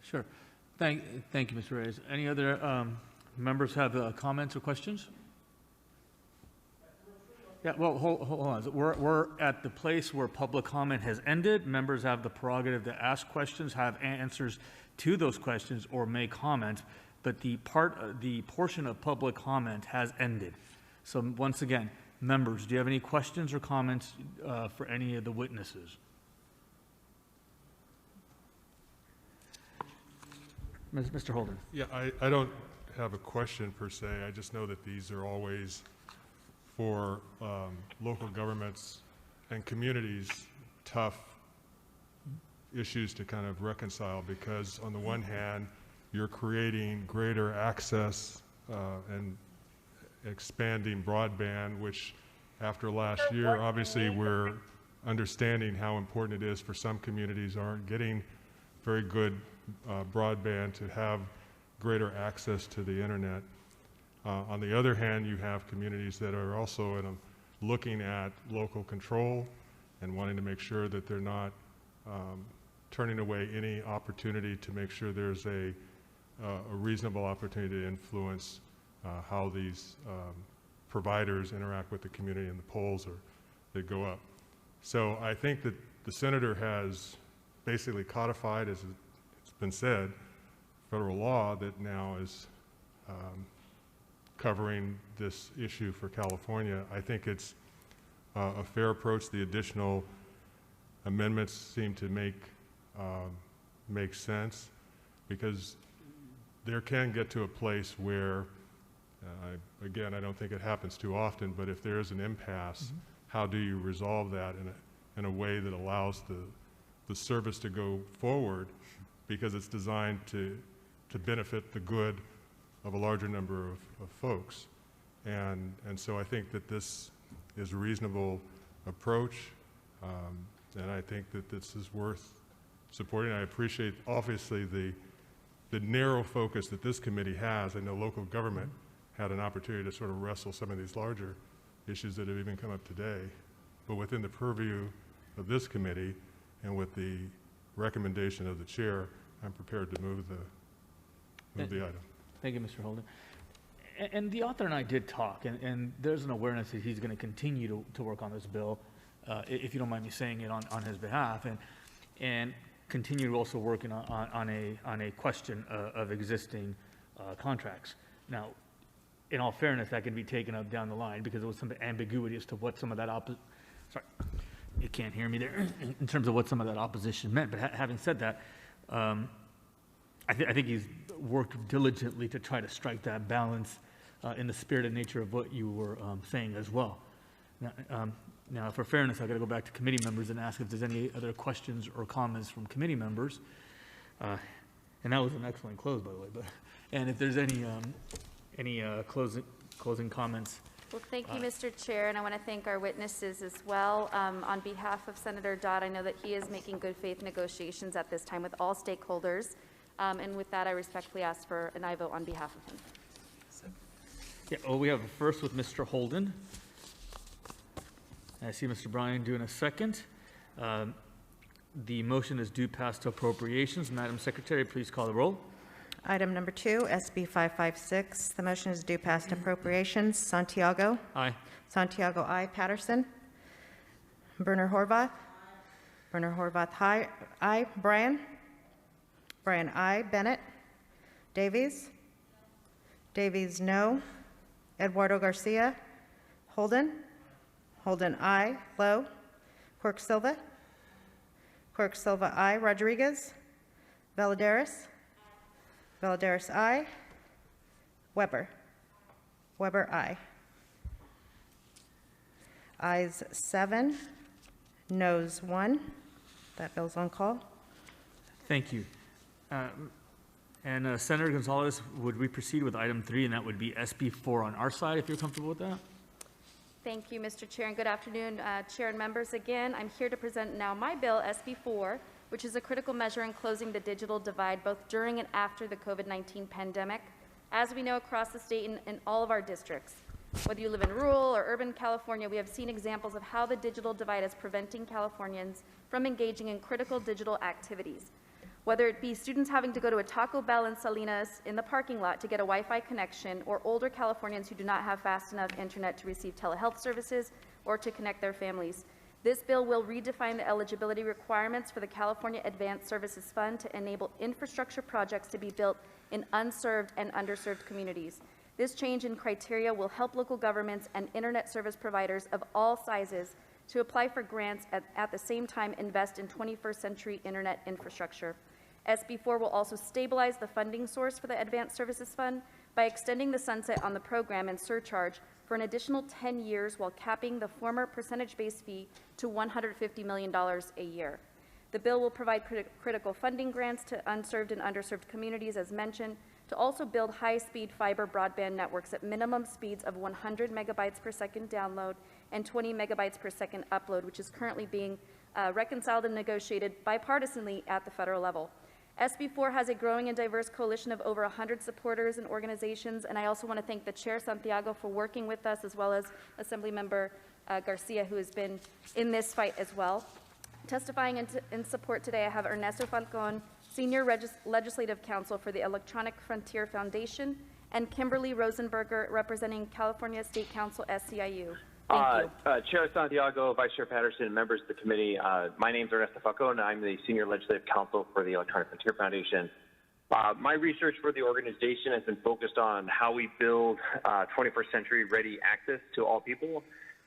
Sure. Thank you, Mr. Reyes. Any other members have comments or questions? Yeah, well, hold on. We're at the place where public comment has ended. Members have the prerogative to ask questions, have answers to those questions, or make comments. But the portion of public comment has ended. So once again, members, do you have any questions or comments for any of the witnesses? Mr. Holden. Yeah, I don't have a question per se. I just know that these are always for local governments and communities tough issues to kind of reconcile because on the one hand, you're creating greater access and expanding broadband, which after last year, obviously we're understanding how important it is for some communities aren't getting very good broadband to have greater access to the internet. On the other hand, you have communities that are also looking at local control and wanting to make sure that they're not turning away any opportunity to make sure there's a reasonable opportunity to influence how these providers interact with the community and the polls that go up. So I think that the senator has basically codified, as it's been said, federal law that now is covering this issue for California. I think it's a fair approach. The additional amendments seem to make sense because there can get to a place where, again, I don't think it happens too often, but if there is an impasse, how do you resolve that in a way that allows the service to go forward because it's designed to benefit the good of a larger number of folks. And so I think that this is a reasonable approach, and I think that this is worth supporting. I appreciate, obviously, the narrow focus that this committee has. I know local government had an opportunity to sort of wrestle some of these larger issues that have even come up today. But within the purview of this committee and with the recommendation of the chair, I'm prepared to move the item. Thank you, Mr. Holden. And the author and I did talk, and there's an awareness that he's going to continue to work on this bill, if you don't mind me saying it on his behalf, and continue also working on a question of existing contracts. Now, in all fairness, that can be taken up down the line because there was some ambiguity as to what some of that sorry, you can't hear me there, in terms of what some of that opposition meant. But having said that, I think he's worked diligently to try to strike that balance in the spirit and nature of what you were saying as well. Now, for fairness, I've got to go back to committee members and ask if there's any other questions or comments from committee members. And that was an excellent close, by the way. And if there's any closing comments. Well, thank you, Mr. Chair, and I want to thank our witnesses as well. On behalf of Senator Dodd, I know that he is making good faith negotiations at this time with all stakeholders. And with that, I respectfully ask for an aye vote on behalf of him. Yeah, well, we have a first with Mr. Holden. I see Mr. Bryan doing a second. The motion is due passed to appropriations. Madam Secretary, please call the roll. Item number 2, SB-556. The motion is due past appropriations. Santiago? Aye. Santiago, aye. Patterson? Berner Horvath? Berner Horvath, aye. Bryan? Bryan, aye. Bennett? Davies? Davies, no. Eduardo Garcia? Holden? Holden, aye. Lowe? Quirk Silva? Quirk Silva, aye. Rodriguez? Valadares? Valadares, aye. Weber? Weber, aye. Ayes 7, noes 1. That bill's on call. Thank you. Senator Gonzalez, would we proceed with item 3, and that would be SB-4 on our side, if you're comfortable with that? Thank you, Mr. Chair, and good afternoon, Chair and members. Again, I'm here to present now my bill, SB-4, which is a critical measure in closing the digital divide both during and after the COVID-19 pandemic. As we know, across the state in all of our districts, whether you live in rural or urban California, we have seen examples of how the digital divide is preventing Californians from engaging in critical digital activities. Whether it be students having to go to a Taco Bell in Salinas in the parking lot to get a Wi-Fi connection, or older Californians who do not have fast enough internet to receive telehealth services or to connect their families. This bill will redefine the eligibility requirements for the California Advanced Services Fund to enable infrastructure projects to be built in unserved and underserved communities. This change in criteria will help local governments and internet service providers of all sizes to apply for grants at the same time invest in 21st century internet infrastructure. SB-4 will also stabilize the funding source for the Advanced Services Fund by extending the sunset on the program and surcharge for an additional 10 years while capping the former percentage-based fee to $150 million a year. The bill will provide critical funding grants to unserved and underserved communities, as mentioned, to also build high-speed fiber broadband networks at minimum speeds of 100 megabytes per second download and 20 megabytes per second upload, which is currently being reconciled and negotiated bipartisanly at the federal level. SB-4 has a growing and diverse coalition of over 100 supporters and organizations, and I also want to thank the Chair, Santiago, for working with us, as well as Assemblymember Garcia, who has been in this fight as well. Testifying in support today, I have Ernesto Falcon, Senior Legislative Counsel for the Electronic Frontier Foundation, and Kimberly Rosenberger, representing California State Council SCIU. Thank you. Chair Santiago, Vice Chair Patterson, and members of the committee, my name is Ernesto Falcon, and I'm the Senior Legislative Counsel for the Electronic Frontier Foundation. My research for the organization has been focused on how we build 21st century ready access to all people,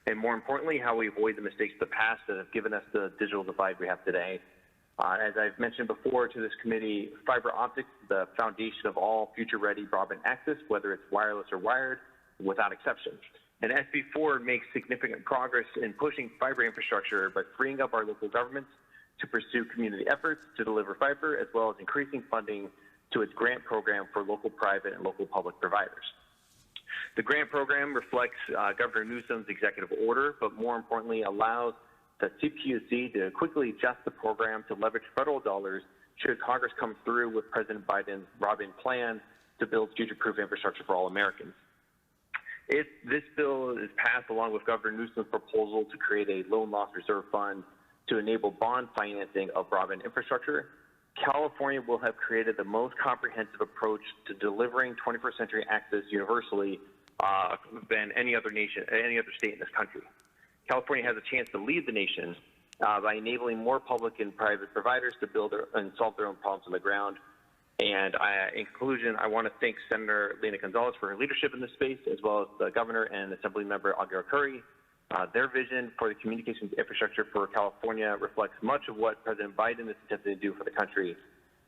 and more importantly, how we avoid the mistakes of the past that have given us the digital divide we have today. As I've mentioned before to this committee, fiber optics is the foundation of all future-ready broadband access, whether it's wireless or wired, without exception. And SB-4 makes significant progress in pushing fiber infrastructure, but freeing up our local governments to pursue community efforts to deliver fiber, as well as increasing funding to its grant program for local private and local public providers. The grant program reflects Governor Newsom's executive order, but more importantly allows the CPUC to quickly adjust the program to leverage federal dollars should Congress come through with President Biden's broadband plan to build future-proof infrastructure for all Americans. If this bill is passed along with Governor Newsom's proposal to create a loan loss reserve fund to enable bond financing of broadband infrastructure, California will have created the most comprehensive approach to delivering 21st century access universally than any other nation, any other state in this country. California has a chance to lead the nation by enabling more public and private providers to build and solve their own problems on the ground. And in conclusion, I want to thank Senator Lena Gonzalez for her leadership in this space, as well as the Governor and Assemblymember Aguirre Curry. Their vision for the communications infrastructure for California reflects much of what President Biden is attempting to do for the country.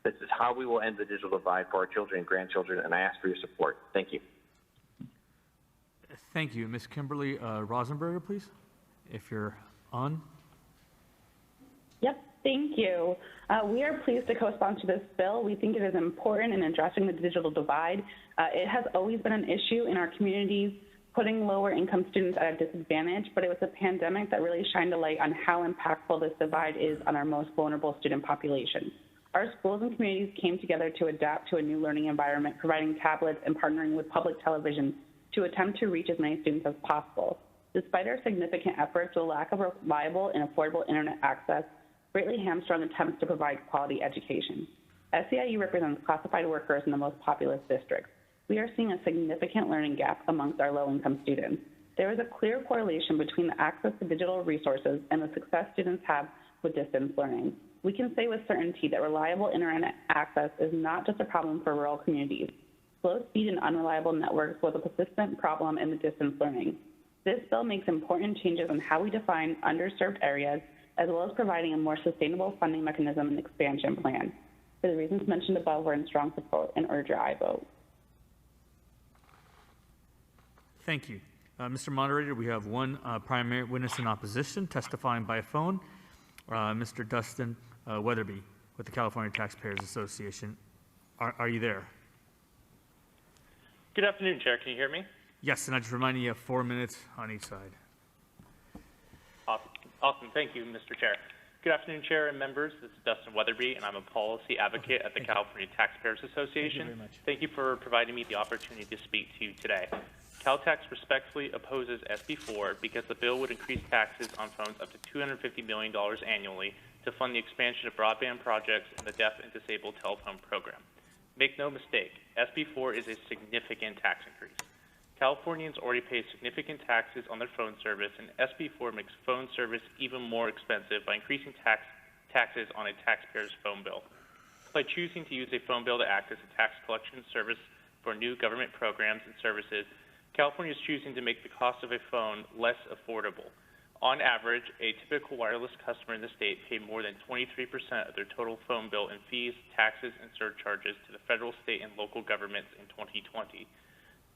This is how we will end the digital divide for our children and grandchildren, and I ask for your support. Thank you. Thank you. Ms. Kimberly Rosenberger, please, if you're on. Yep, thank you. We are pleased to co-sponsor this bill. We think it is important in addressing the digital divide. It has always been an issue in our communities, putting lower income students at a disadvantage, but it was the pandemic that really shined a light on how impactful this divide is on our most vulnerable student population. Our schools and communities came together to adapt to a new learning environment, providing tablets and partnering with public television to attempt to reach as many students as possible. Despite our significant efforts, the lack of reliable and affordable internet access greatly hamstrung attempts to provide quality education. SEIU represents classified workers in the most populous districts. We are seeing a significant learning gap amongst our low-income students. There is a clear correlation between the access to digital resources and the success students have with distance learning. We can say with certainty that reliable internet access is not just a problem for rural communities. Slow speed and unreliable networks was a persistent problem in the distance learning. This bill makes important changes in how we define underserved areas, as well as providing a more sustainable funding mechanism and expansion plan. For the reasons mentioned above, we're in strong support and urge your aye vote. Thank you. Mr. Moderator, we have one primary witness in opposition testifying by phone, Mr. Dustin Weatherby with the California Taxpayers Association. Are you there? Good afternoon, Chair. Can you hear me? Yes, and I just remind you have 4 minutes on each side. Awesome. Thank you, Mr. Chair. Good afternoon, Chair and members. This is Dustin Weatherby, and I'm a policy advocate at the California Taxpayers Association. Thank you very much. Thank you for providing me the opportunity to speak to you today. Caltax respectfully opposes SB-4 because the bill would increase taxes on phones up to $250 million annually to fund the expansion of broadband projects and the deaf and disabled telephone program. Make no mistake, SB-4 is a significant tax increase. Californians already pay significant taxes on their phone service, and SB-4 makes phone service even more expensive by increasing taxes on a taxpayer's phone bill. By choosing to use a phone bill to act as a tax collection service for new government programs and services, California is choosing to make the cost of a phone less affordable. On average, a typical wireless customer in the state paid more than 23% of their total phone bill in fees, taxes, and surcharges to the federal, state, and local governments in 2020.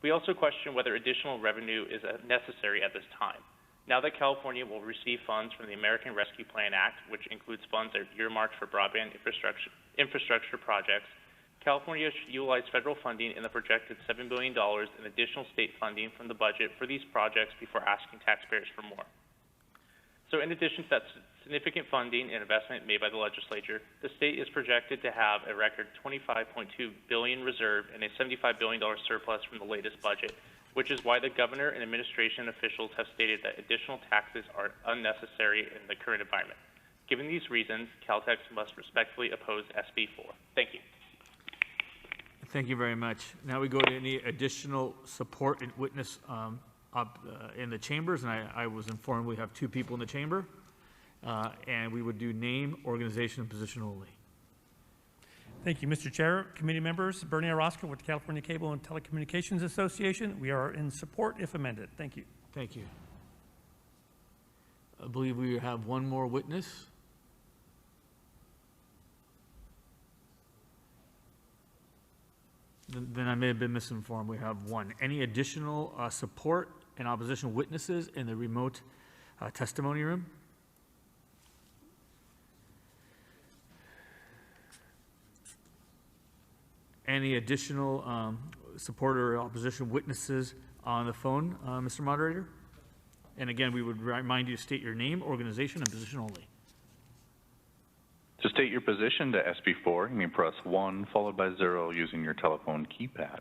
We also question whether additional revenue is necessary at this time. Now that California will receive funds from the American Rescue Plan Act, which includes funds that are earmarked for broadband infrastructure projects, California should utilize federal funding in the projected $7 billion in additional state funding from the budget for these projects before asking taxpayers for more. So in addition to that significant funding and investment made by the legislature, the state is projected to have a record $25.2 billion reserve and a $75 billion surplus from the latest budget, which is why the governor and administration officials have stated that additional taxes are unnecessary in the current environment. Given these reasons, Caltex must respectfully oppose SB-4. Thank you. Thank you very much. Now we go to any additional support and witness in the chambers, and I was informed we have 2 people in the chamber, and we would do name, organization, and position only. Thank you, Mr. Chair, committee members. Bernie Orozco with the California Cable and Telecommunications Association. We are in support if amended. Thank you. Thank you. I believe we have one more witness. Then I may have been misinformed. We have one. Any additional support and opposition witnesses in the remote testimony room? Any additional support or opposition witnesses on the phone, Mr. Moderator? And again, we would remind you to state your name, organization, and position only. To state your position to SB-4, you may press 1 followed by 0 using your telephone keypad.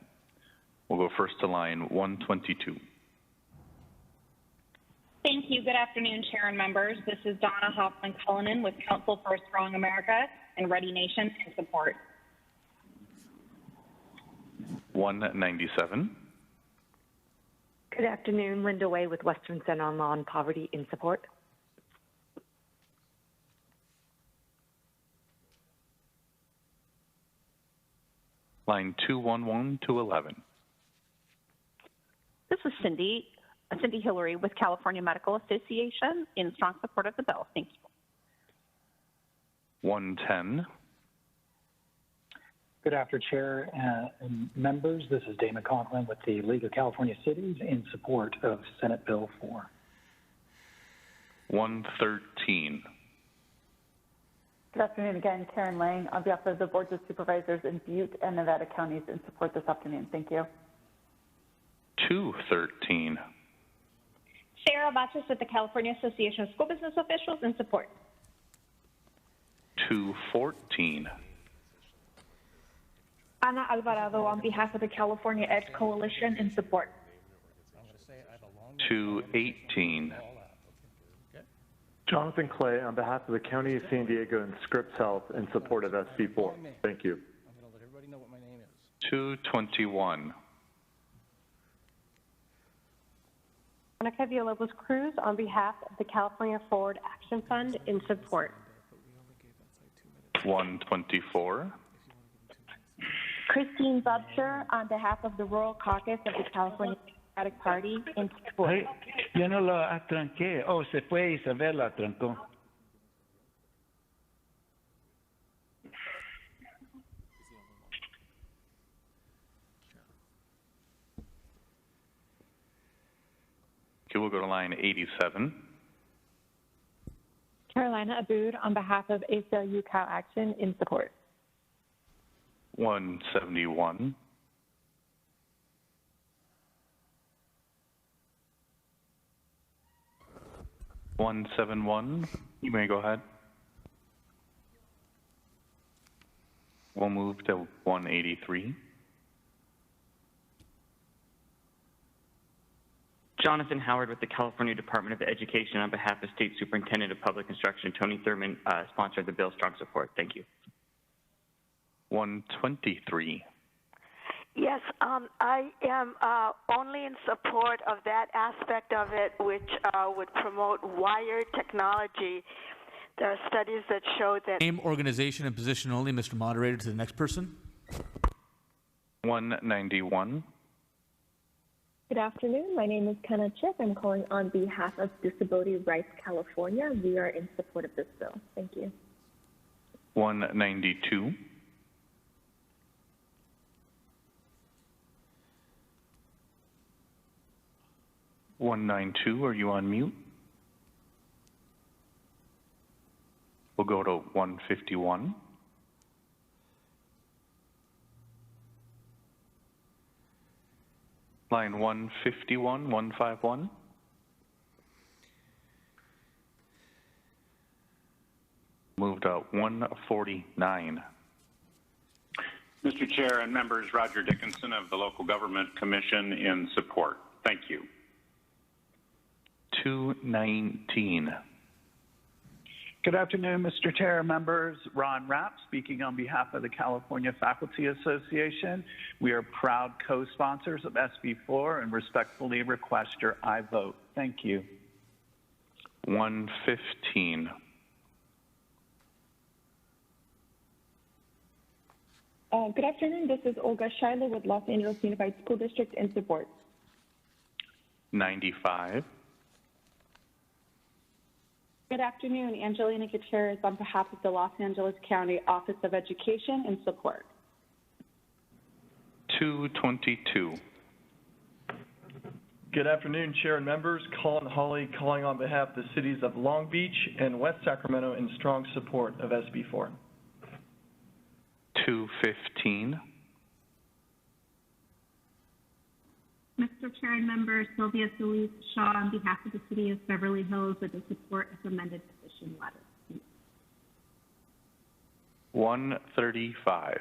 We'll go first to line 122. Thank you. Good afternoon, Chair and members. This is Donna Hoffman-Cullinan with Council for a Strong America and Ready Nation in support. 197. Good afternoon, Linda Way with Western Center on Law and Poverty in support. Line 211 to 11. This is Cindy Hillary with California Medical Association in strong support of the bill. Thank you. 110. Good afternoon, Chair and members. This is Damon Conklin with the League of California Cities in support of Senate Bill 4. 113. Good afternoon again, Karen Lang on behalf of the Boards of Supervisors in Butte and Nevada counties in support this afternoon. Thank you. 213. Sarah Batches with the California Association of School Business Officials in support. 214. Ana Alvarado on behalf of the California Edge Coalition in support. I'm going to say I have a long 218. Jonathan Clay on behalf of the County of San Diego and Scripps Health in support of SB-4. Thank you. 221. Monica Villalobos Cruz on behalf of the California Forward Action Fund in support. 124. Christine Bubser on behalf of the Rural Caucus of the California Democratic Party in support. Ay, yo no lo atranqué. Oh, se fue Isabel, la atrancó. Okay, we'll go to line 87. Carolina Abood on behalf of ACLU Cal Action in support. 171. You may go ahead. We'll move to 183. Jonathan Howard with the California Department of Education on behalf of State Superintendent of Public Instruction Tony Thurman sponsored the bill. Strong support. Thank you. 123. Yes, I am only in support of that aspect of it, which would promote wired technology. There are studies that show that... Name, organization, and position only. Mr. Moderator, to the next person. 191. Good afternoon. My name is Kenna Chip. I'm calling on behalf of Disability Rights California. We are in support of this bill. Thank you. 192. Are you on mute? We'll go to 151. Line 151, 151. Moved to 149. Mr. Chair and members, Roger Dickinson of the Local Government Commission in support. Thank you. 219. Good afternoon, Mr. Chair, members. Ron Rapp speaking on behalf of the California Faculty Association. We are proud co-sponsors of SB-4 and respectfully request your aye vote. Thank you. 115. Good afternoon. This is Olga Shiloh with Los Angeles Unified School District in support. 95. Good afternoon. Angelina Gutierrez on behalf of the Los Angeles County Office of Education in support. 222. Good afternoon, Chair and members. Colin Hawley calling on behalf of the cities of Long Beach and West Sacramento in strong support of SB-4. 215. Mr. Chair and members, Sylvia Solis Shaw on behalf of the City of Beverly Hills with the support of amended petition letter. 135.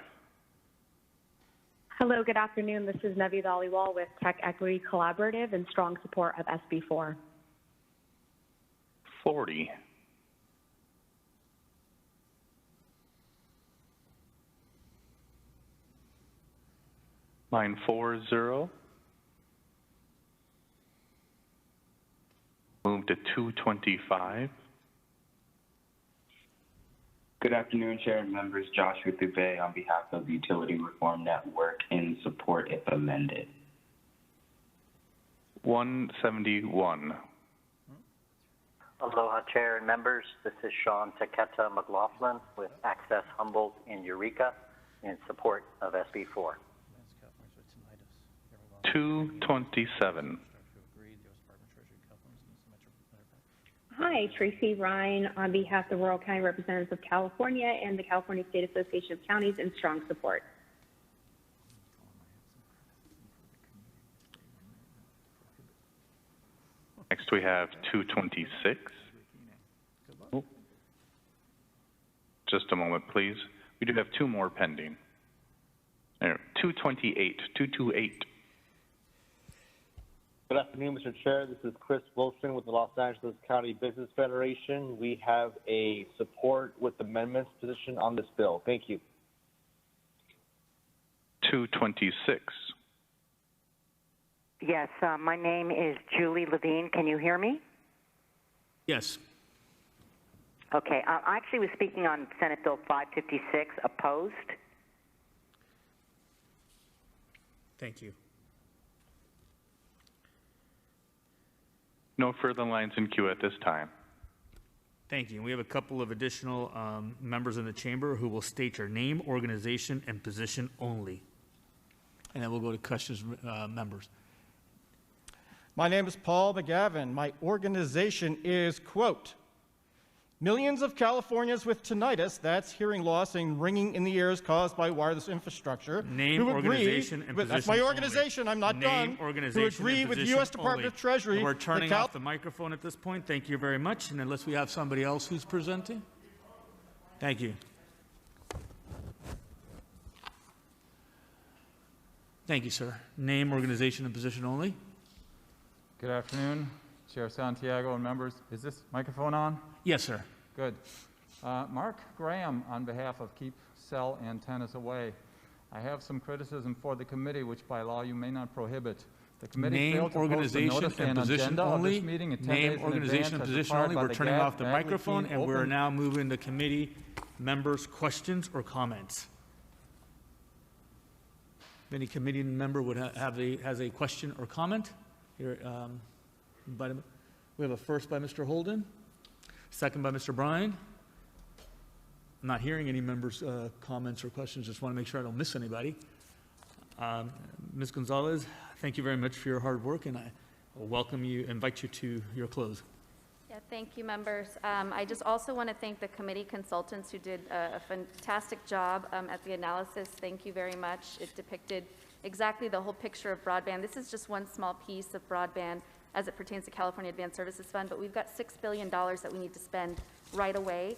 Hello, good afternoon. This is Naveed Aliwal with Tech Equity Collaborative in strong support of SB-4. 40. Line 40. Move to 225. Good afternoon, Chair and members. Joshua Dubé on behalf of the Utility Reform Network in support if amended. 171. Aloha, Chair and members. This is Sean Taketa McLaughlin with Access Humboldt in Eureka in support of SB-4. 227. Hi, Tracy Ryan on behalf of the Rural County Representatives of California and the California State Association of Counties in strong support. Next we have 226. Oh. Just a moment, please. We do have two more pending. There, 228. Good afternoon, Mr. Chair. This is Chris Wilson with the Los Angeles County Business Federation. We have a support with amendments position on this bill. Thank you. 226. Yes, my name is Julie Levine. Can you hear me? Yes. Okay, I actually was speaking on Senate Bill 556, opposed. Thank you. No further lines in queue at this time. Thank you. We have a couple of additional members in the chamber who will state your name, organization, and position only. And then we'll go to questions, members. My name is Paul McGavin. My organization is, quote, millions of Californians with tinnitus, that's hearing loss and ringing in the ears caused by wireless infrastructure, Name, who organization, and with, position that's my organization, only. I'm not Name, done, organization, who agree and with the position U.S. Department only. of Treasury. And we're turning off the microphone at this point. Thank you very much. And unless we have somebody else who's presenting. Thank you. Thank you, sir. Name, organization, and position only. Good afternoon, Chair Santiago and members. Is this microphone on? Yes, sir. Good. Mark Graham on behalf of Keep Cell Antennas Away. I have some criticism for the committee, which by law you may not prohibit. The committee failed to post a notice and agenda of this meeting at 10 days in advance. Name, organization, and position only. We're turning off the microphone, and we're now moving to committee members' questions or comments. If any committee member would has a question or comment, here, we have a first by Mr. Holden, second by Mr. Bryan. I'm not hearing any members' comments or questions. Just want to make sure I don't miss anybody. Ms. Gonzalez, thank you very much for your hard work, and I welcome you, invite you to your close. Yeah, thank you, members. I just also want to thank the committee consultants who did a fantastic job at the analysis. Thank you very much. It depicted exactly the whole picture of broadband. This is just one small piece of broadband as it pertains to California Advanced Services Fund, but we've got $6 billion that we need to spend right away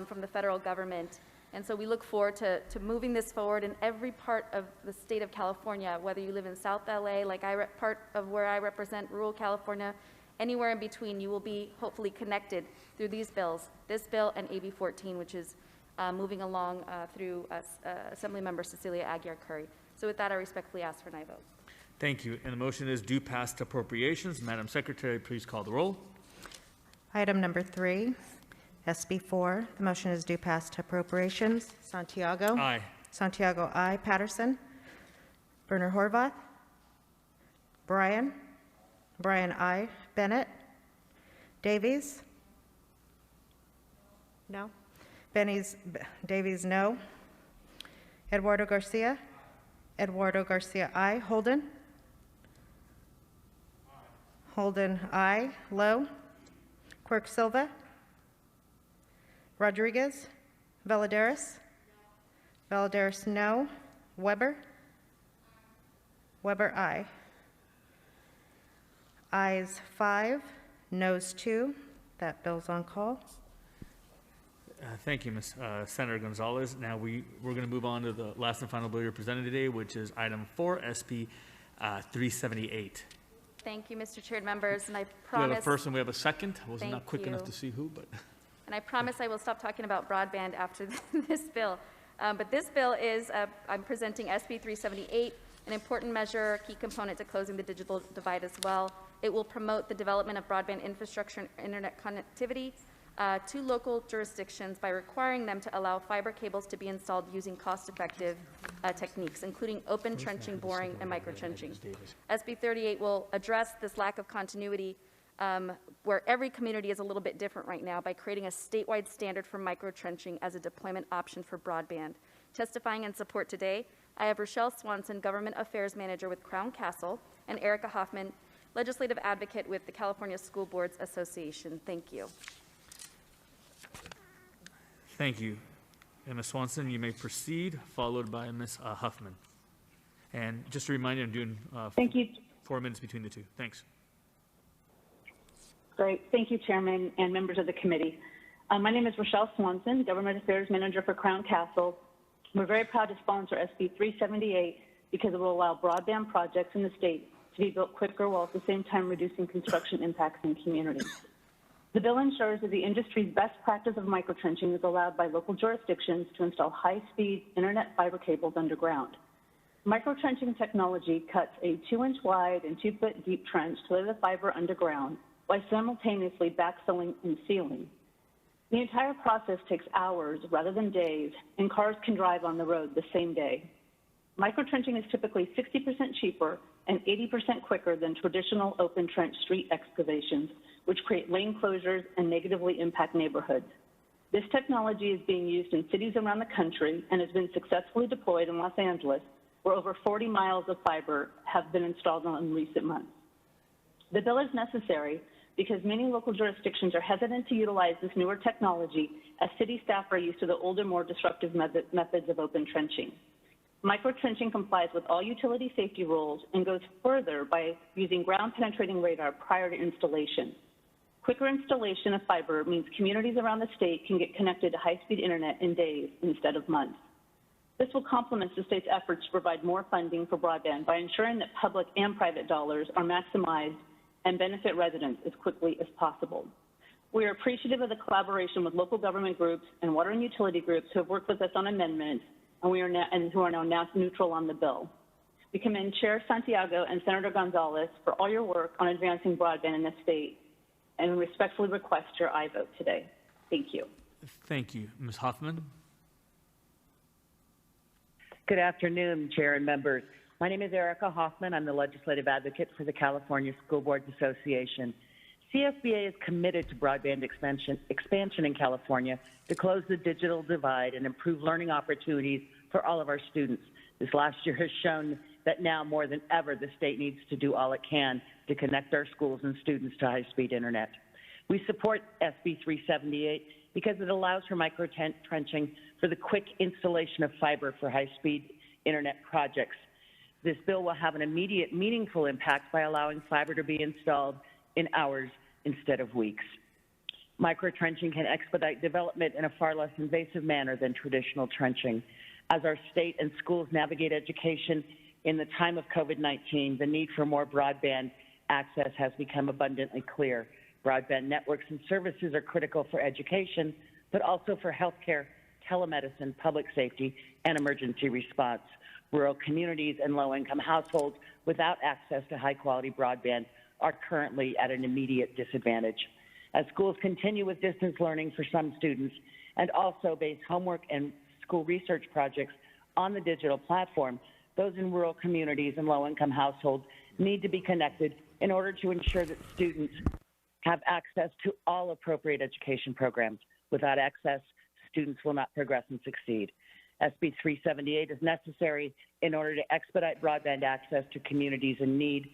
from the federal government. And so we look forward to moving this forward in every part of the state of California, whether you live in South LA, like part of where I represent, rural California, anywhere in between, you will be hopefully connected through these bills, this bill and AB 14, which is moving along through Assemblymember Cecilia Aguiar-Curry. So with that, I respectfully ask for an aye vote. Thank you. And the motion is due past appropriations. Madam Secretary, please call the roll. Item number 3, SB-4. The motion is due past appropriations. Santiago? Aye. Santiago, aye. Patterson? Werner Horvath? Bryan? Bryan, aye. Bennett? Davies? No. Davies, no. Eduardo Garcia? Eduardo Garcia, aye. Holden? Holden, aye. Lowe? Quirk Silva? Rodriguez? Valadares? Valadares, no. Weber? Weber, aye. Ayes 5, noes 2. That bill's on call. Thank you, Ms. Senator Gonzalez. Now we're going to move on to the last and final bill you're presented today, which is item 4, SB-378. Thank you, Mr. Chair and members, and I We promise... have a first and we have a second. I was Thank not quick enough you. to see who, but... And I promise I will stop talking about broadband after this bill. But this bill is, I'm presenting SB-378, an important measure, key component to closing the digital divide as well. It will promote the development of broadband infrastructure and internet connectivity to local jurisdictions by requiring them to allow fiber cables to be installed using cost-effective techniques, including open trenching, boring, and micro-trenching. SB-38 will address this lack of continuity where every community is a little bit different right now by creating a statewide standard for micro-trenching as a deployment option for broadband. Testifying in support today, I have Rochelle Swanson, Government Affairs Manager with Crown Castle, and Erica Hoffman, Legislative Advocate with the California School Boards Association. Thank you. Thank you. And Ms. Swanson, you may proceed, followed by Ms. Huffman. And just a reminder, I'm doing Thank you. 4 minutes between the two. Thanks. Great. Thank you, Chairman and members of the committee. My name is Rochelle Swanson, Government Affairs Manager for Crown Castle. We're very proud to sponsor SB 378 because it will allow broadband projects in the state to be built quicker while at the same time reducing construction impacts in communities. The bill ensures that the industry's best practice of microtrenching is allowed by local jurisdictions to install high-speed internet fiber cables underground. Microtrenching technology cuts a 2-inch wide and 2-foot deep trench to lay the fiber underground while simultaneously backfilling and sealing. The entire process takes hours rather than days, and cars can drive on the road the same day. Microtrenching is typically 60% cheaper and 80% quicker than traditional open trench street excavations, which create lane closures and negatively impact neighborhoods. This technology is being used in cities around the country and has been successfully deployed in Los Angeles, where over 40 miles of fiber have been installed in recent months. The bill is necessary because many local jurisdictions are hesitant to utilize this newer technology as city staff are used to the older, more disruptive methods of open trenching. Microtrenching complies with all utility safety rules and goes further by using ground-penetrating radar prior to installation. Quicker installation of fiber means communities around the state can get connected to high-speed internet in days instead of months. This will complement the state's efforts to provide more funding for broadband by ensuring that public and private dollars are maximized and benefit residents as quickly as possible. We are appreciative of the collaboration with local government groups and water and utility groups who have worked with us on amendments and who are now neutral on the bill. We commend Chair Santiago and Senator Gonzalez for all your work on advancing broadband in the state and respectfully request your aye vote today. Thank you. Thank you. Ms. Hoffman? Good afternoon, Chair and members. My name is Erica Hoffman. I'm the legislative advocate for the California School Boards Association. CSBA is committed to broadband expansion in California to close the digital divide and improve learning opportunities for all of our students. This last year has shown that now more than ever, the state needs to do all it can to connect our schools and students to high-speed internet. We support SB-378 because it allows for microtrenching for the quick installation of fiber for high-speed internet projects. This bill will have an immediate, meaningful impact by allowing fiber to be installed in hours instead of weeks. Microtrenching can expedite development in a far less invasive manner than traditional trenching. As our state and schools navigate education in the time of COVID-19, the need for more broadband access has become abundantly clear. Broadband networks and services are critical for education, but also for healthcare, telemedicine, public safety, and emergency response. Rural communities and low-income households without access to high-quality broadband are currently at an immediate disadvantage. As schools continue with distance learning for some students and also base homework and school research projects on the digital platform, those in rural communities and low-income households need to be connected in order to ensure that students have access to all appropriate education programs. Without access, students will not progress and succeed. SB-378 is necessary in order to expedite broadband access to communities in need.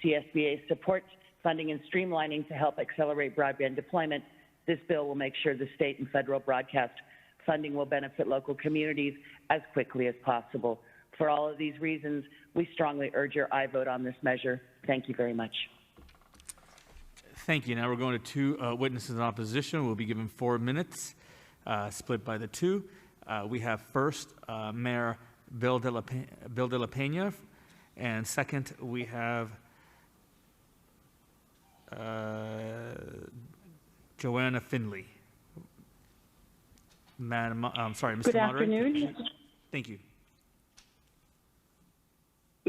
CSBA supports funding and streamlining to help accelerate broadband deployment. This bill will make sure the state and federal broadcast funding will benefit local communities as quickly as possible. For all of these reasons, we strongly urge your aye vote on this measure. Thank you very much. Thank you. Now we're going to two witnesses in opposition. We'll be given 4 minutes, split by the two. We have first Mayor Bill de la Pena, and second we have Joanna Finley. Madam, I'm sorry, Mr. Good Moderator. afternoon. Thank you.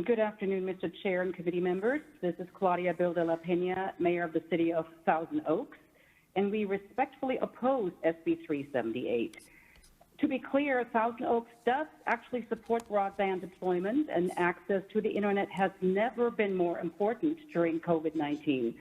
Good afternoon, Mr. Chair and committee members. This is Claudia Bill de la Pena, Mayor of the City of Thousand Oaks, and we respectfully oppose SB 378. To be clear, Thousand Oaks does actually support broadband deployment, and access to the internet has never been more important during COVID-19.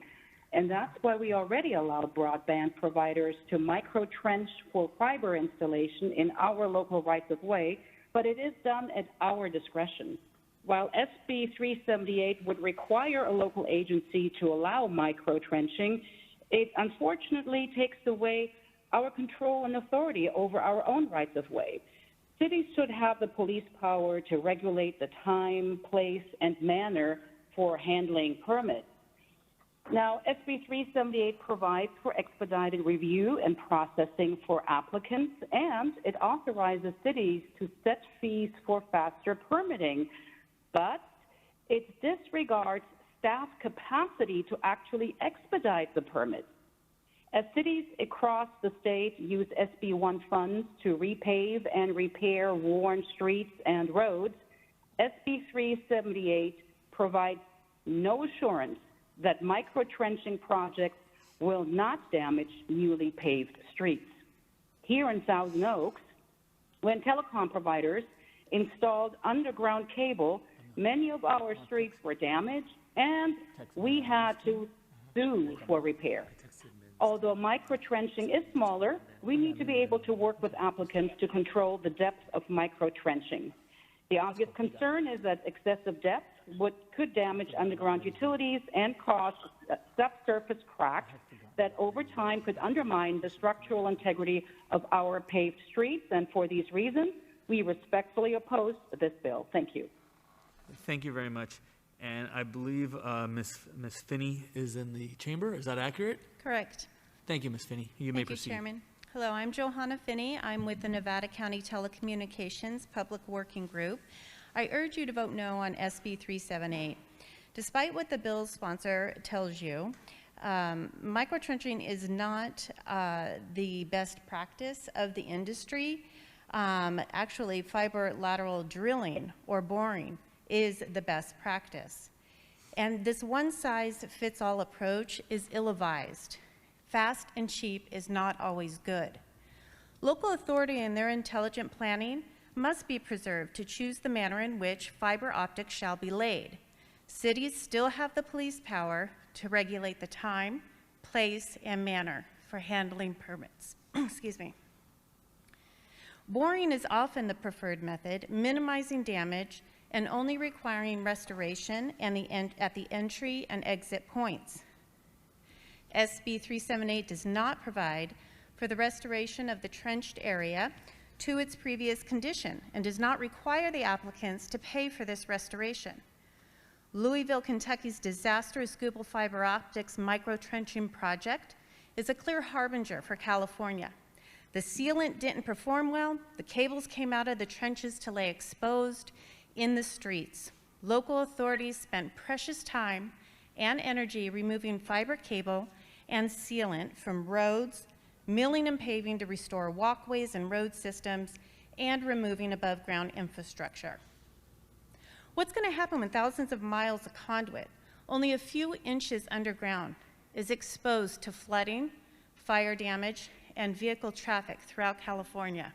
And that's why we already allow broadband providers to microtrench for fiber installation in our local rights-of-way, but it is done at our discretion. While SB 378 would require a local agency to allow microtrenching, it unfortunately takes away our control and authority over our own rights-of-way. Cities should have the police power to regulate the time, place, and manner for handling permits. Now, SB 378 provides for expedited review and processing for applicants, and it authorizes cities to set fees for faster permitting, but it disregards staff capacity to actually expedite the permits. As cities across the state use SB1 funds to repave and repair worn streets and roads, SB-378 provides no assurance that microtrenching projects will not damage newly paved streets. Here in Thousand Oaks, when telecom providers installed underground cable, many of our streets were damaged and we had to sue for repair. Although microtrenching is smaller, we need to be able to work with applicants to control the depth of microtrenching. The obvious concern is that excessive depth could damage underground utilities and cause subsurface cracks that over time could undermine the structural integrity of our paved streets. And for these reasons, we respectfully oppose this bill. Thank you. Thank you very much. And I believe Ms. Finney is in the chamber. Is that accurate? Correct. Thank you, Ms. Finney. You may proceed. Thank you, Chairman. Hello, I'm Johanna Finney. I'm with the Nevada County Telecommunications Public Working Group. I urge you to vote no on SB 378. Despite what the bill's sponsor tells you, microtrenching is not the best practice of the industry. Actually, fiber lateral drilling or boring is the best practice. And this one-size-fits-all approach is ill-advised. Fast and cheap is not always good. Local authority and their intelligent planning must be preserved to choose the manner in which fiber optics shall be laid. Cities still have the police power to regulate the time, place, and manner for handling permits. Excuse me. Boring is often the preferred method, minimizing damage and only requiring restoration at the entry and exit points. SB 378 does not provide for the restoration of the trenched area to its previous condition and does not require the applicants to pay for this restoration. Louisville, Kentucky's disastrous Schuylkill fiber optics microtrenching project is a clear harbinger for California. The sealant didn't perform well. The cables came out of the trenches to lay exposed in the streets. Local authorities spent precious time and energy removing fiber cable and sealant from roads, milling and paving to restore walkways and road systems, and removing above-ground infrastructure. What's going to happen when thousands of miles of conduit, only a few inches underground, is exposed to flooding, fire damage, and vehicle traffic throughout California?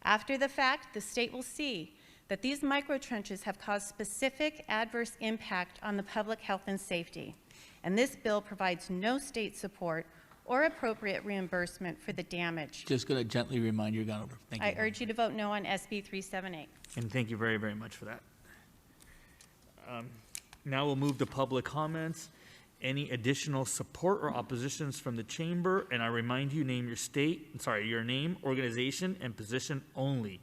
After the fact, the state will see that these microtrenches have caused specific adverse impact on the public health and safety, and this bill provides no state support or appropriate reimbursement for the damage. Just going to gently remind you, gone over. Thank you. I urge you to vote no on SB 378. And thank you very, very much for that. Now we'll move to public comments. Any additional support or oppositions from the chamber? And I remind you, name your name, organization, and position only.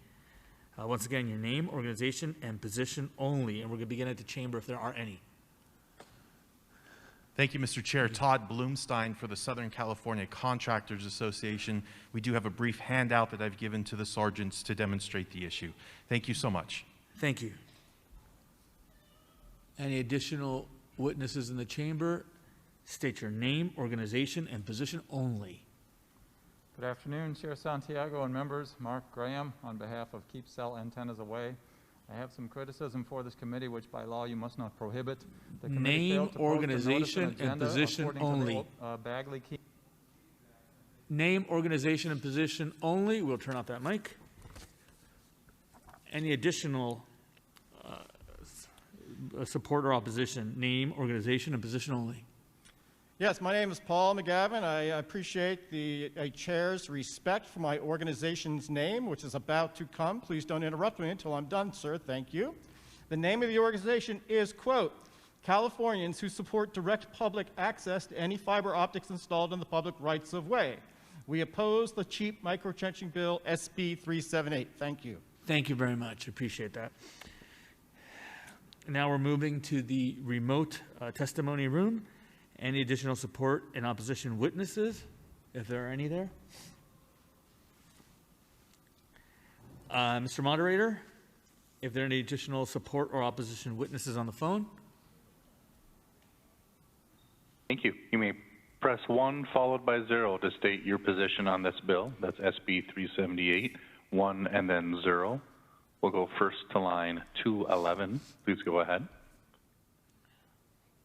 Once again, your name, organization, and position only. And we're going to begin at the chamber if there are any. Thank you, Mr. Chair. Todd Bloomstein for the Southern California Contractors Association. We do have a brief handout that I've given to the sergeants to demonstrate the issue. Thank you so much. Thank you. Any additional witnesses in the chamber? State your name, organization, and position only. Good afternoon, Chair Santiago and members. Mark Graham on behalf of Keep Cell Antennas Away. I have some criticism for this committee, which by law you must not prohibit. The name, organization, and position only. Bagley Key. Name, organization, and position only. We'll turn off that mic. Any additional support or opposition? Name, organization, and position only. Yes, my name is Paul McGavin. I appreciate the chair's respect for my organization's name, which is about to come. Please don't interrupt me until I'm done, sir. Thank you. The name of the organization is, quote, Californians who support direct public access to any fiber optics installed in the public rights of way. We oppose the cheap microtrenching bill, SB 378. Thank you. Thank you very much. Appreciate that. Now we're moving to the remote testimony room. Any additional support and opposition witnesses, if there are any there? Mr. Moderator, if there are any additional support or opposition witnesses on the phone? Thank you. You may press 1 followed by 0 to state your position on this bill. That's SB 378, 1 and then 0. We'll go first to line 211. Please go ahead.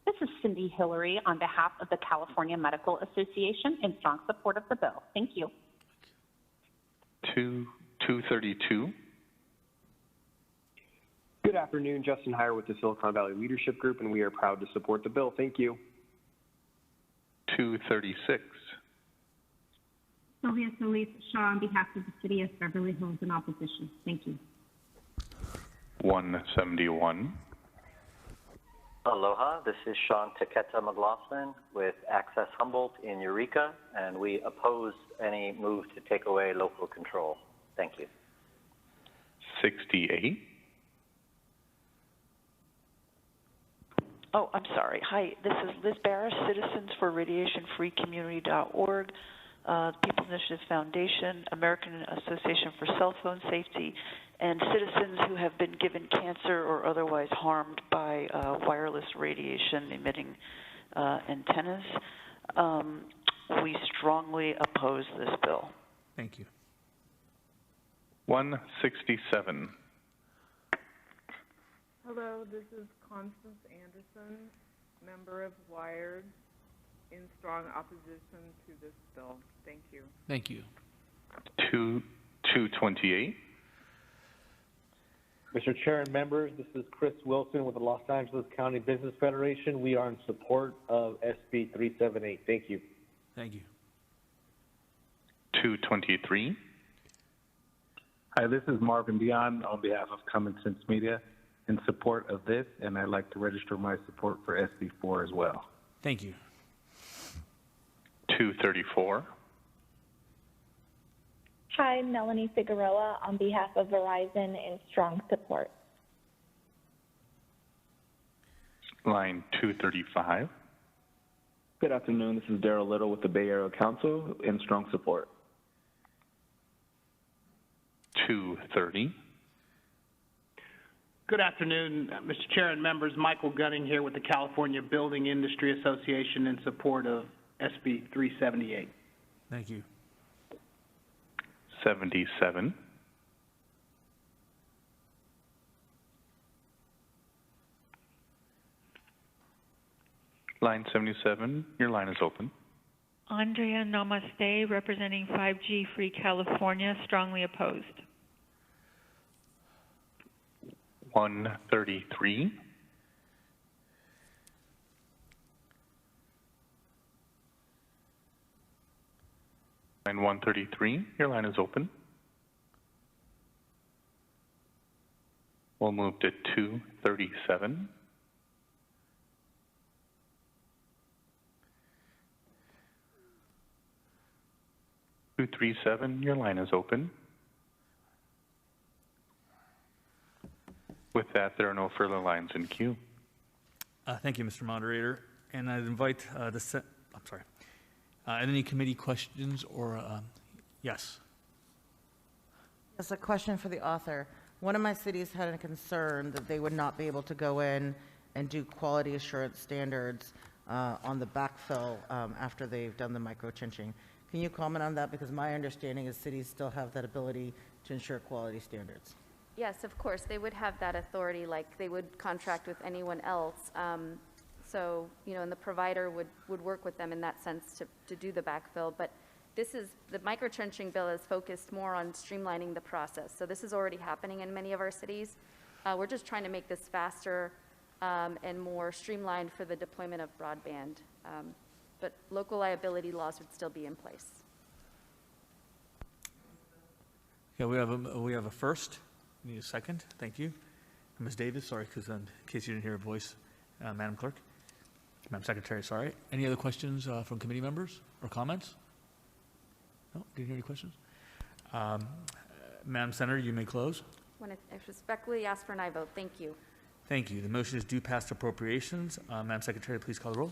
This is Cindy Hillary on behalf of the California Medical Association in strong support of the bill. Thank you. 232. Good afternoon, Justin Heyer with the Silicon Valley Leadership Group, and we are proud to support the bill. Thank you. 236. Sylvia Solis Shaw on behalf of the City of Beverly Hills in opposition. Thank you. 171. Aloha, this is Sean Taketa McLaughlin with Access Humboldt in Eureka, and we oppose any move to take away local control. Thank you. 68. Oh, I'm sorry. Hi, this is Liz Barris, Citizens for RadiationFreeCommunity.org, People's Initiative Foundation, American Association for Cell Phone Safety, and citizens who have been given cancer or otherwise harmed by wireless radiation-emitting antennas. We strongly oppose this bill. Thank you. 167. Hello, this is Constance Anderson, member of Wired, in strong opposition to this bill. Thank you. Thank you. 228. Mr. Chair and members, this is Chris Wilson with the Los Angeles County Business Federation. We are in support of SB 378. Thank you. Thank you. 223. Hi, this is Marvin Dion on behalf of Common Sense Media in support of this, and I'd like to register my support for SB4 as well. Thank you. 234. Hi, Melanie Figueroa on behalf of Verizon in strong support. Line 235. Good afternoon. This is Daryl Little with the Bay Area Council in strong support. 230. Good afternoon, Mr. Chair and members. Michael Gunning here with the California Building Industry Association in support of SB 378. Thank you. 77. Line 77, your line is open. Andrea Namaste, representing 5G Free California, strongly opposed. 133. Line 133, your line is open. We'll move to 237. Your line is open. With that, there are no further lines in queue. Thank you, Mr. Moderator. And I'd invite any committee questions or, yes? Yes, a question for the author. One of my cities had a concern that they would not be able to go in and do quality assurance standards on the backfill after they've done the micro-chinching. Can you comment on that? Because my understanding is cities still have that ability to ensure quality standards. Yes, of course, they would have that authority like they would contract with anyone else. So, and the provider would work with them in that sense to do the backfill. But the micro-trenching bill is focused more on streamlining the process. So this is already happening in many of our cities. We're just trying to make this faster and more streamlined for the deployment of broadband. But local liability laws would still be in place. Okay, we have a first. We need a second. Thank you. Ms. Davis, sorry, because in case you didn't hear a voice, Madam Clerk. Madam Secretary, sorry. Any other questions from committee members or comments? No, didn't hear any questions. Madam Senator, you may close. I respectfully ask for an aye vote. Thank you. Thank you. The motion is due past appropriations. Madam Secretary, please call the roll.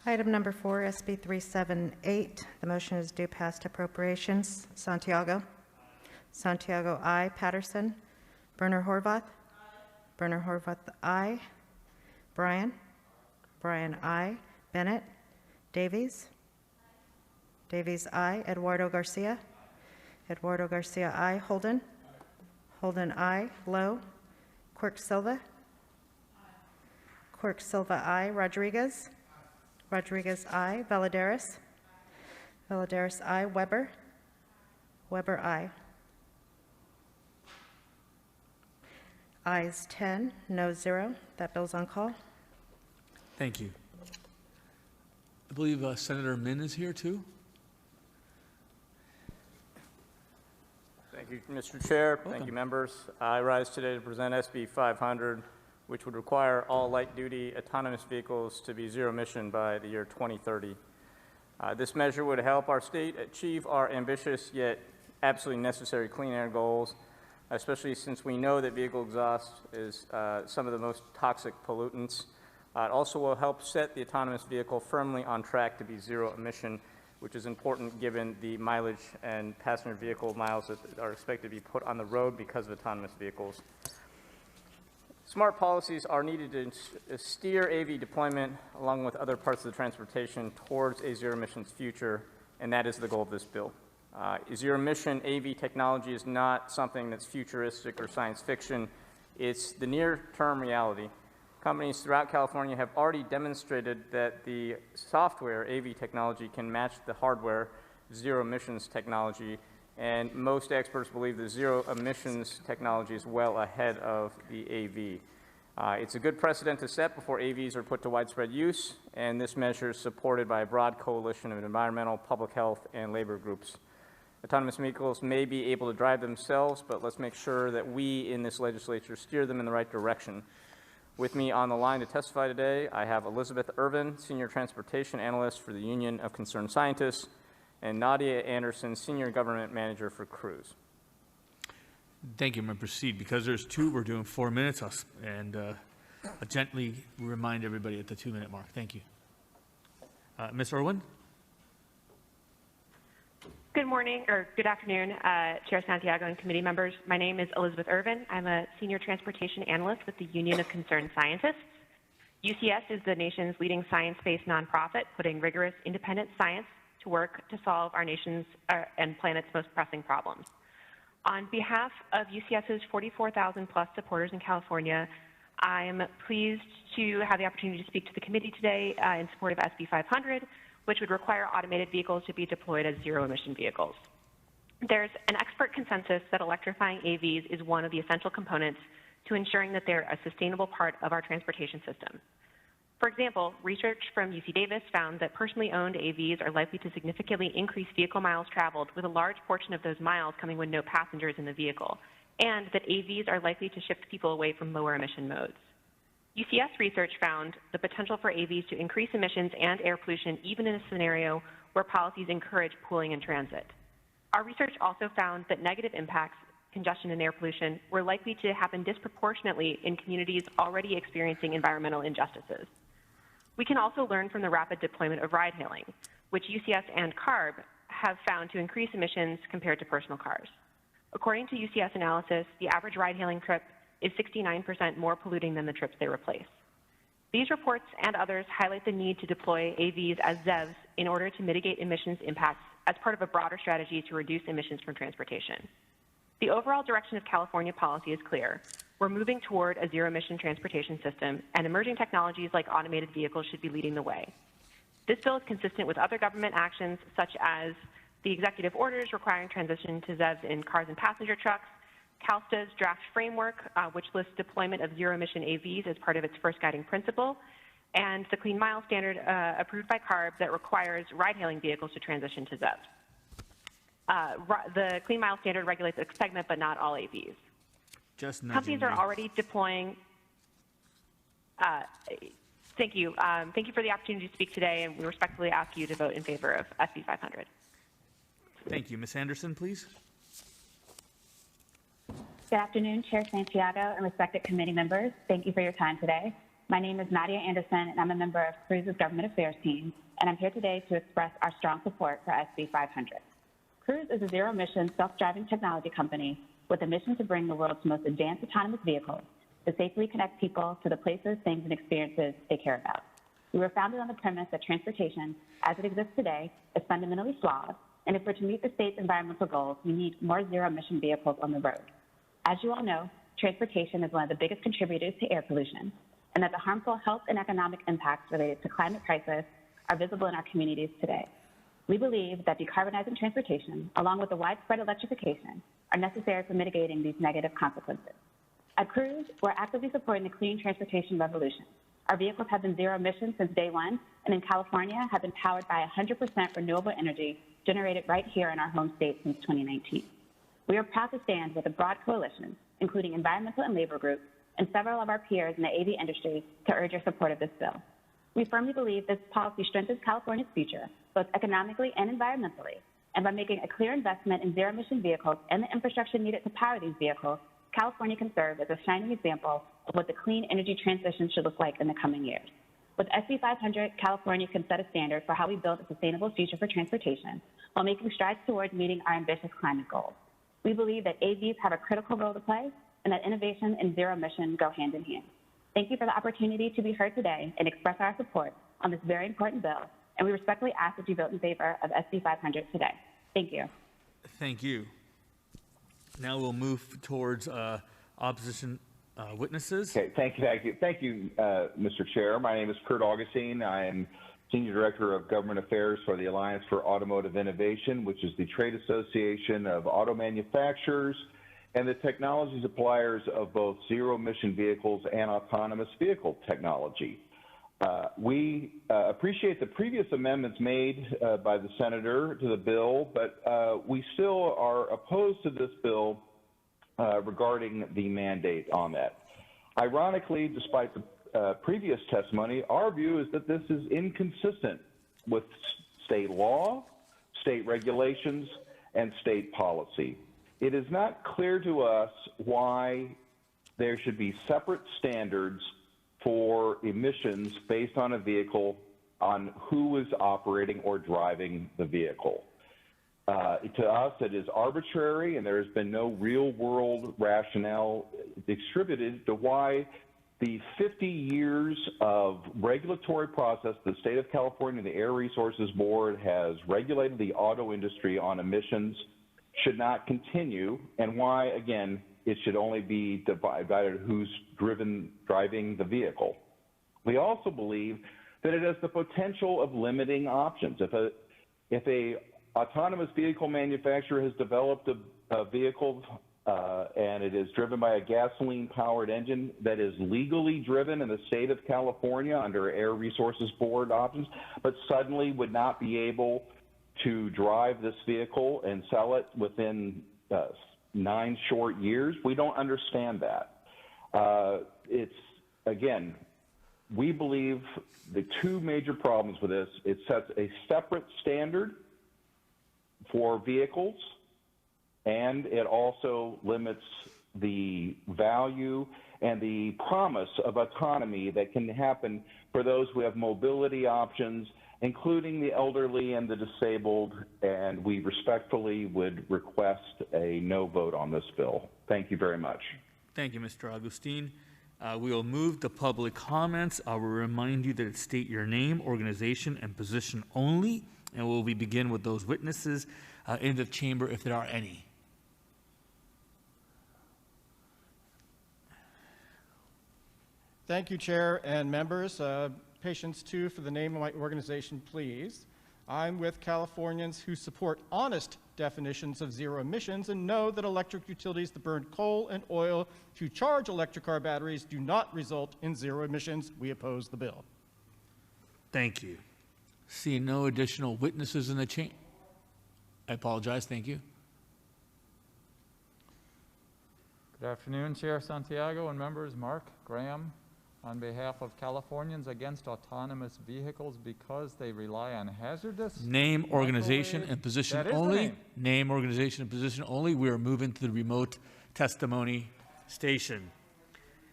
Item number 4, SB 378. The motion is due past appropriations. Santiago. Santiago, aye. Patterson. Berner Horvath. Berner Horvath, aye. Bryan. Bryan, aye. Bennett. Davies? Davies, aye. Eduardo Garcia? Eduardo Garcia, aye. Holden? Holden, aye. Lowe? Quirk Silva? Quirk Silva, aye. Rodriguez? Rodriguez, aye. Valadares? Valadares, aye. Weber? Weber, aye. Ayes 10, no 0. That bill's on call. Thank you. I believe Senator Min is here too. Thank you, Mr. Chair. Thank you, members. I rise today to present SB 500, which would require all light-duty autonomous vehicles to be zero-emission by the year 2030. This measure would help our state achieve our ambitious yet absolutely necessary clean air goals, especially since we know that vehicle exhaust is some of the most toxic pollutants. It also will help set the autonomous vehicle firmly on track to be zero emission, which is important given the mileage and passenger vehicle miles that are expected to be put on the road because of autonomous vehicles. Smart policies are needed to steer AV deployment along with other parts of the transportation towards a zero emissions future, and that is the goal of this bill. Zero emission AV technology is not something that's futuristic or science fiction. It's the near-term reality. Companies throughout California have already demonstrated that the software AV technology can match the hardware zero emissions technology, and most experts believe the zero emissions technology is well ahead of the AV. It's a good precedent to set before AVs are put to widespread use, and this measure is supported by a broad coalition of environmental, public health, and labor groups. Autonomous vehicles may be able to drive themselves, but let's make sure that we in this legislature steer them in the right direction. With me on the line to testify today, I have Elizabeth Irvin, Senior Transportation Analyst for the Union of Concerned Scientists, and Nadia Anderson, Senior Government Manager for Cruise. Thank you. I'm going to proceed. Because there's two, we're doing 4 minutes, and I'll gently remind everybody at the 2-minute mark. Thank you. Ms. Irwin? Good morning, or good afternoon, Chair Santiago and committee members. My name is Elizabeth Irvin. I'm a Senior Transportation Analyst with the Union of Concerned Scientists. UCS is the nation's leading science-based nonprofit, putting rigorous, independent science to work to solve our nation's and planet's most pressing problems. On behalf of UCS's 44,000-plus supporters in California, I'm pleased to have the opportunity to speak to the committee today in support of SB 500, which would require automated vehicles to be deployed as zero-emission vehicles. There's an expert consensus that electrifying AVs is one of the essential components to ensuring that they're a sustainable part of our transportation system. For example, research from UC Davis found that personally owned AVs are likely to significantly increase vehicle miles traveled, with a large portion of those miles coming with no passengers in the vehicle, and that AVs are likely to shift people away from lower emission modes. UCS research found the potential for AVs to increase emissions and air pollution even in a scenario where policies encourage pooling and transit. Our research also found that negative impacts, congestion and air pollution, were likely to happen disproportionately in communities already experiencing environmental injustices. We can also learn from the rapid deployment of ride-hailing, which UCS and CARB have found to increase emissions compared to personal cars. According to UCS analysis, the average ride-hailing trip is 69% more polluting than the trips they replace. These reports and others highlight the need to deploy AVs as ZEVs in order to mitigate emissions impacts as part of a broader strategy to reduce emissions from transportation. The overall direction of California policy is clear. We're moving toward a zero-emission transportation system, and emerging technologies like automated vehicles should be leading the way. This bill is consistent with other government actions, such as the executive orders requiring transition to ZEVs in cars and passenger trucks, CalSTA's draft framework, which lists deployment of zero-emission AVs as part of its first guiding principle, and the Clean Mile Standard approved by CARB that requires ride-hailing vehicles to transition to ZEVs. The Clean Mile Standard regulates a segment, but not all AVs. Companies are already deploying. Thank you. Thank you for the opportunity to speak today, and we respectfully ask you to vote in favor of SB 500. Thank you. Ms. Anderson, please. Good afternoon, Chair Santiago and respected committee members. Thank you for your time today. My name is Nadia Anderson, and I'm a member of Cruise's Government Affairs team, and I'm here today to express our strong support for SB 500. Cruise is a zero-emission, self-driving technology company with a mission to bring the world's most advanced autonomous vehicles to safely connect people to the places, things, and experiences they care about. We were founded on the premise that transportation, as it exists today, is fundamentally flawed, and if we're to meet the state's environmental goals, we need more zero-emission vehicles on the road. As you all know, transportation is one of the biggest contributors to air pollution, and that the harmful health and economic impacts related to climate crisis are visible in our communities today. We believe that decarbonizing transportation, along with the widespread electrification, are necessary for mitigating these negative consequences. At Cruise, we're actively supporting the clean transportation revolution. Our vehicles have been zero emissions since day one, and in California have been powered by 100% renewable energy generated right here in our home state since 2019. We are proud to stand with a broad coalition, including environmental and labor groups, and several of our peers in the AV industry to urge your support of this bill. We firmly believe this policy strengthens California's future, both economically and environmentally, and by making a clear investment in zero-emission vehicles and the infrastructure needed to power these vehicles, California can serve as a shining example of what the clean energy transition should look like in the coming years. With SB-500, California can set a standard for how we build a sustainable future for transportation while making strides towards meeting our ambitious climate goals. We believe that AVs have a critical role to play and that innovation and zero emission go hand in hand. Thank you for the opportunity to be heard today and express our support on this very important bill, and we respectfully ask that you vote in favor of SB-500 today. Thank you. Thank you. Now we'll move towards opposition witnesses. Okay, thank you, Mr. Chair. My name is Kurt Augustine. I am Senior Director of Government Affairs for the Alliance for Automotive Innovation, which is the trade association of auto manufacturers and the technology suppliers of both zero-emission vehicles and autonomous vehicle technology. We appreciate the previous amendments made by the Senator to the bill, but we still are opposed to this bill regarding the mandate on that. Ironically, despite the previous testimony, our view is that this is inconsistent with state law, state regulations, and state policy. It is not clear to us why there should be separate standards for emissions based on a vehicle on who is operating or driving the vehicle. To us, it is arbitrary, and there has been no real-world rationale distributed to why the 50 years of regulatory process the state of California, the Air Resources Board, has regulated the auto industry on emissions should not continue, and why, again, it should only be divided who's driving the vehicle. We also believe that it has the potential of limiting options. If a autonomous vehicle manufacturer has developed a vehicle and it is driven by a gasoline-powered engine that is legally driven in the state of California under Air Resources Board options, but suddenly would not be able to drive this vehicle and sell it within 9 short years, we don't understand that. Again, we believe the two major problems with this, it sets a separate standard for vehicles, and it also limits the value and the promise of autonomy that can happen for those who have mobility options, including the elderly and the disabled, and we respectfully would request a no vote on this bill. Thank you very much. Thank you, Mr. Augustine. We will move to public comments. I will remind you that state your name, organization, and position only, and we'll begin with those witnesses in the chamber if there are any. Thank you, Chair and members. Patience 2 for the name of my organization, please. I'm with Californians who support honest definitions of zero emissions and know that electric utilities that burn coal and oil to charge electric car batteries do not result in zero emissions. We oppose the bill. Thank you. Seeing no additional witnesses in the chamber. I apologize. Thank you. Good afternoon, Chair Santiago and members. Mark Graham, on behalf of Californians Against Autonomous Vehicles because they rely on hazardous... Name, organization, and position only. Name, organization, and position only. We are moving to the remote testimony station.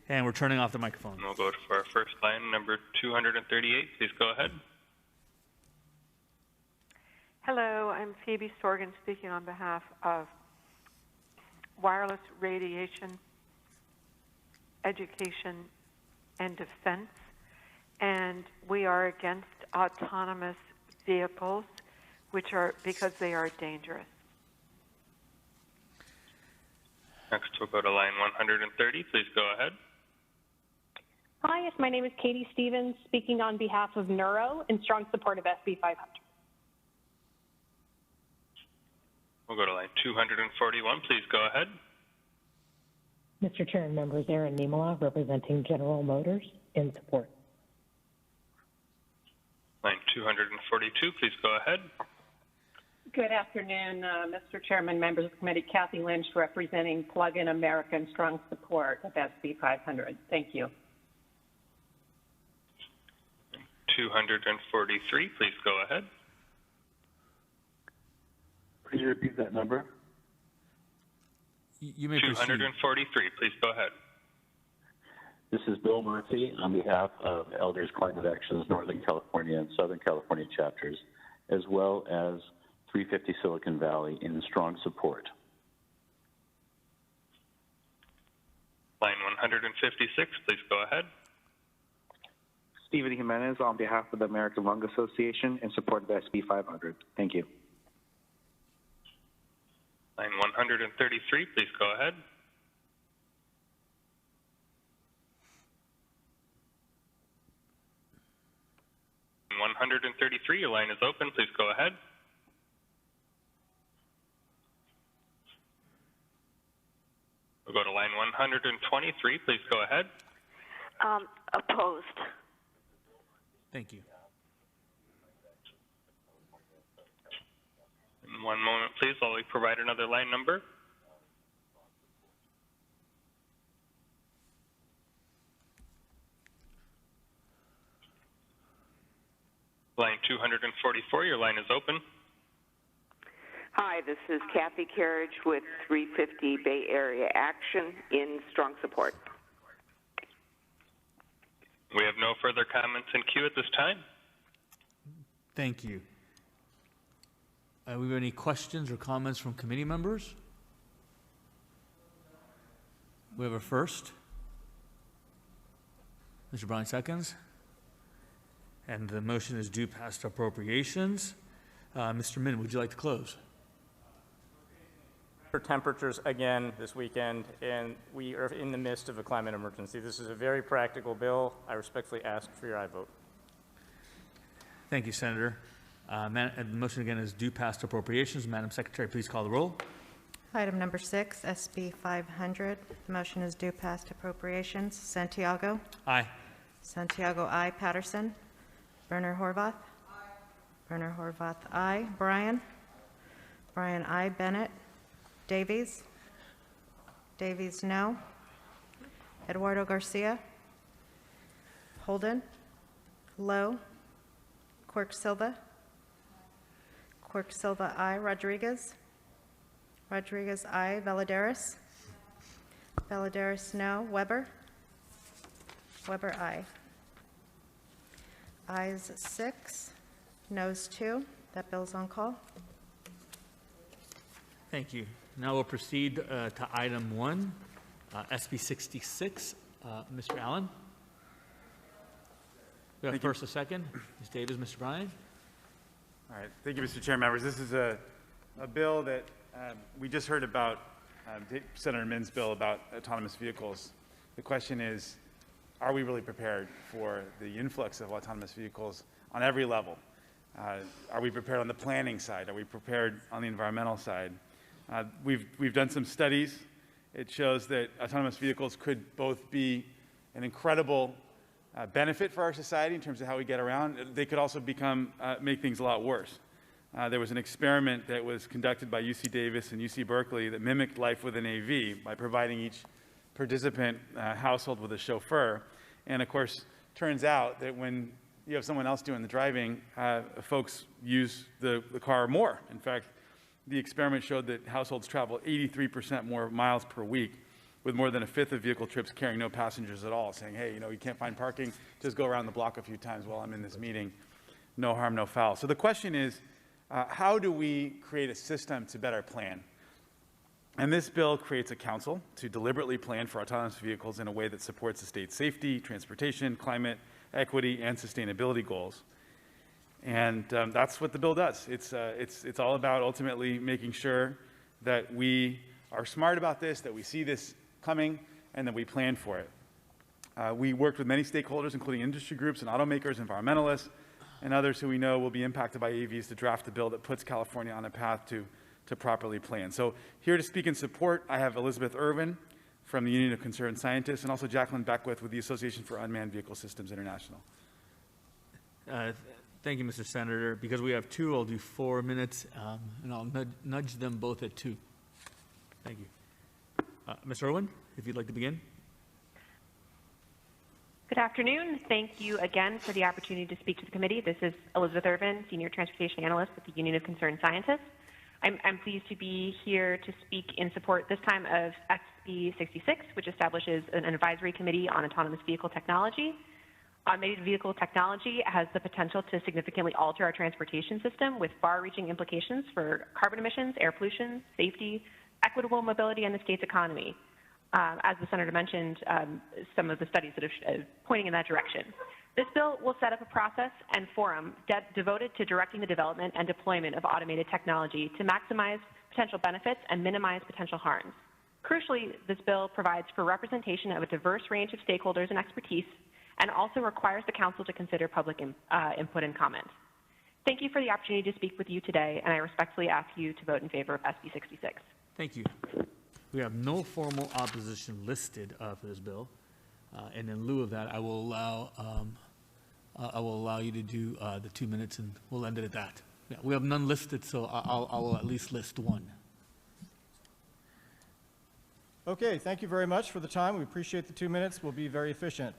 And we're turning off the microphone. We'll go for our first line, number 238. Please go ahead. Hello, I'm Phoebe Sorgan speaking on behalf of Wireless Radiation Education and Defense. and we are against autonomous vehicles, because they are dangerous. Next, we'll go to line 130. Please go ahead. Hi, yes, my name is Katie Stevens, speaking on behalf of Neuro in strong support of SB-500. We'll go to line 241. Please go ahead. Mr. Chair and members, Aaron Niemela, representing General Motors, in support. Line 242. Please go ahead. Good afternoon, Mr. Chairman, members of the committee. Kathy Lynch, representing Plug-in America in strong support of SB-500. Thank you. 243. Please go ahead. Could you repeat that number? You may 243. Please go ahead. This is Bill Murphy on behalf of Elders Climate Action's Northern California and Southern California chapters, as well as 350 Silicon Valley in strong support. Line 156. Please go ahead. Stephen Jimenez on behalf of the American Lung Association in support of SB-500. Thank you. Line 133, please go ahead. Line 133, your line is open. Please go ahead. We'll go to line 123. Please go ahead. Opposed. Thank you. In one moment, please, while we provide another line number. Line 244, your line is open. Hi, this is Kathy Carriage with 350 Bay Area Action in strong support. We have no further comments in queue at this time. Thank you. We have any questions or comments from committee members? We have a first. Mr. Bryan seconds. And the motion is due past appropriations. Mr. Min, would you like to close? For temperatures again this weekend, and we are in the midst of a climate emergency. This is a very practical bill. I respectfully ask for your aye vote. Thank you, Senator. The motion again is due past appropriations. Madam Secretary, please call the roll. Item number 6, SB-500. The motion is due past appropriations. Santiago? Aye. Santiago, aye. Patterson? Werner Horvath? Aye. Werner Horvath, aye. Bryan? Bryan, aye. Bennett? Davies? Davies, no. Eduardo Garcia? Holden? Lowe? Quirk Silva? Quirk Silva, aye. Rodriguez? Rodriguez, aye. Valadares? Valadares, no. Weber? Weber, aye. Ayes 6, noes 2. That bill's on call. Thank you. Now we'll proceed to item 1, SB-66. Mr. Allen? We have first a second. Ms. Davis, Mr. Bryan? All right. Thank you, Mr. Chair. Members, this is a bill that we just heard about, Senator Min's bill about autonomous vehicles. The question is, are we really prepared for the influx of autonomous vehicles on every level? Are we prepared on the planning side? Are we prepared on the environmental side? We've done some studies. It shows that autonomous vehicles could both be an incredible benefit for our society in terms of how we get around. They could also make things a lot worse. There was an experiment that was conducted by UC Davis and UC Berkeley that mimicked life with an AV by providing each participant household with a chauffeur. And of course, turns out that when you have someone else doing the driving, folks use the car more. In fact, the experiment showed that households travel 83% more miles per week, with more than a fifth of vehicle trips carrying no passengers at all, saying, hey, you can't find parking, just go around the block a few times while I'm in this meeting. No harm, no foul. So the question is, how do we create a system to better plan? And this bill creates a council to deliberately plan for autonomous vehicles in a way that supports the state's safety, transportation, climate, equity, and sustainability goals. And that's what the bill does. It's all about ultimately making sure that we are smart about this, that we see this coming, and that we plan for it. We worked with many stakeholders, including industry groups and automakers, environmentalists, and others who we know will be impacted by EVs to draft a bill that puts California on a path to properly plan. So here to speak in support, I have Elizabeth Irvin from the Union of Concerned Scientists, and also Jacqueline Beckwith with the Association for Unmanned Vehicle Systems International. Thank you, Mr. Senator. Because we have two, I'll do 4 minutes, and I'll nudge them both at 2. Thank you. Ms. Irwin, if you'd like to begin. Good afternoon. Thank you again for the opportunity to speak to the committee. This is Elizabeth Irvin, Senior Transportation Analyst with the Union of Concerned Scientists. I'm pleased to be here to speak in support this time of SB-556, which establishes an advisory committee on autonomous vehicle technology. Automated vehicle technology has the potential to significantly alter our transportation system with far-reaching implications for carbon emissions, air pollution, safety, equitable mobility, and the state's economy. As the Senator mentioned, some of the studies that are pointing in that direction. This bill will set up a process and forum devoted to directing the development and deployment of automated technology to maximize potential benefits and minimize potential harms. Crucially, this bill provides for representation of a diverse range of stakeholders and expertise, and also requires the Council to consider public input and comments. Thank you for the opportunity to speak with you today, and I respectfully ask you to vote in favor of SB-66. Thank you. We have no formal opposition listed for this bill, and in lieu of that, I will allow you to do the 2 minutes, and we'll end it at that. Yeah, we have none listed, so I will at least list one. Okay, thank you very much for the time. We appreciate the 2 minutes. We'll be very efficient.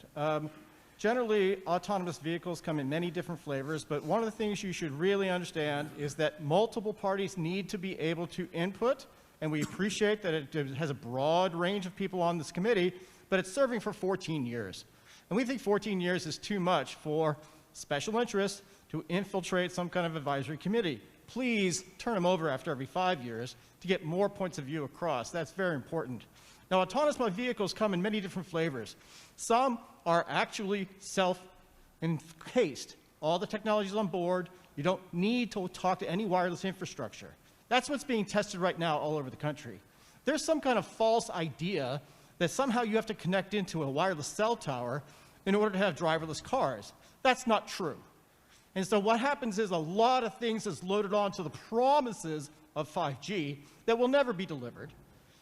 Generally, autonomous vehicles come in many different flavors, but one of the things you should really understand is that multiple parties need to be able to input, and we appreciate that it has a broad range of people on this committee, but it's serving for 14 years. And we think 14 years is too much for special interests to infiltrate some kind of advisory committee. Please turn them over after every 5 years to get more points of view across. That's very important. Now, autonomous vehicles come in many different flavors. Some are actually self-encased. All the technology is on board. You don't need to talk to any wireless infrastructure. That's what's being tested right now all over the country. There's some kind of false idea that somehow you have to connect into a wireless cell tower in order to have driverless cars. That's not true. And so what happens is a lot of things is loaded onto the promises of 5G that will never be delivered.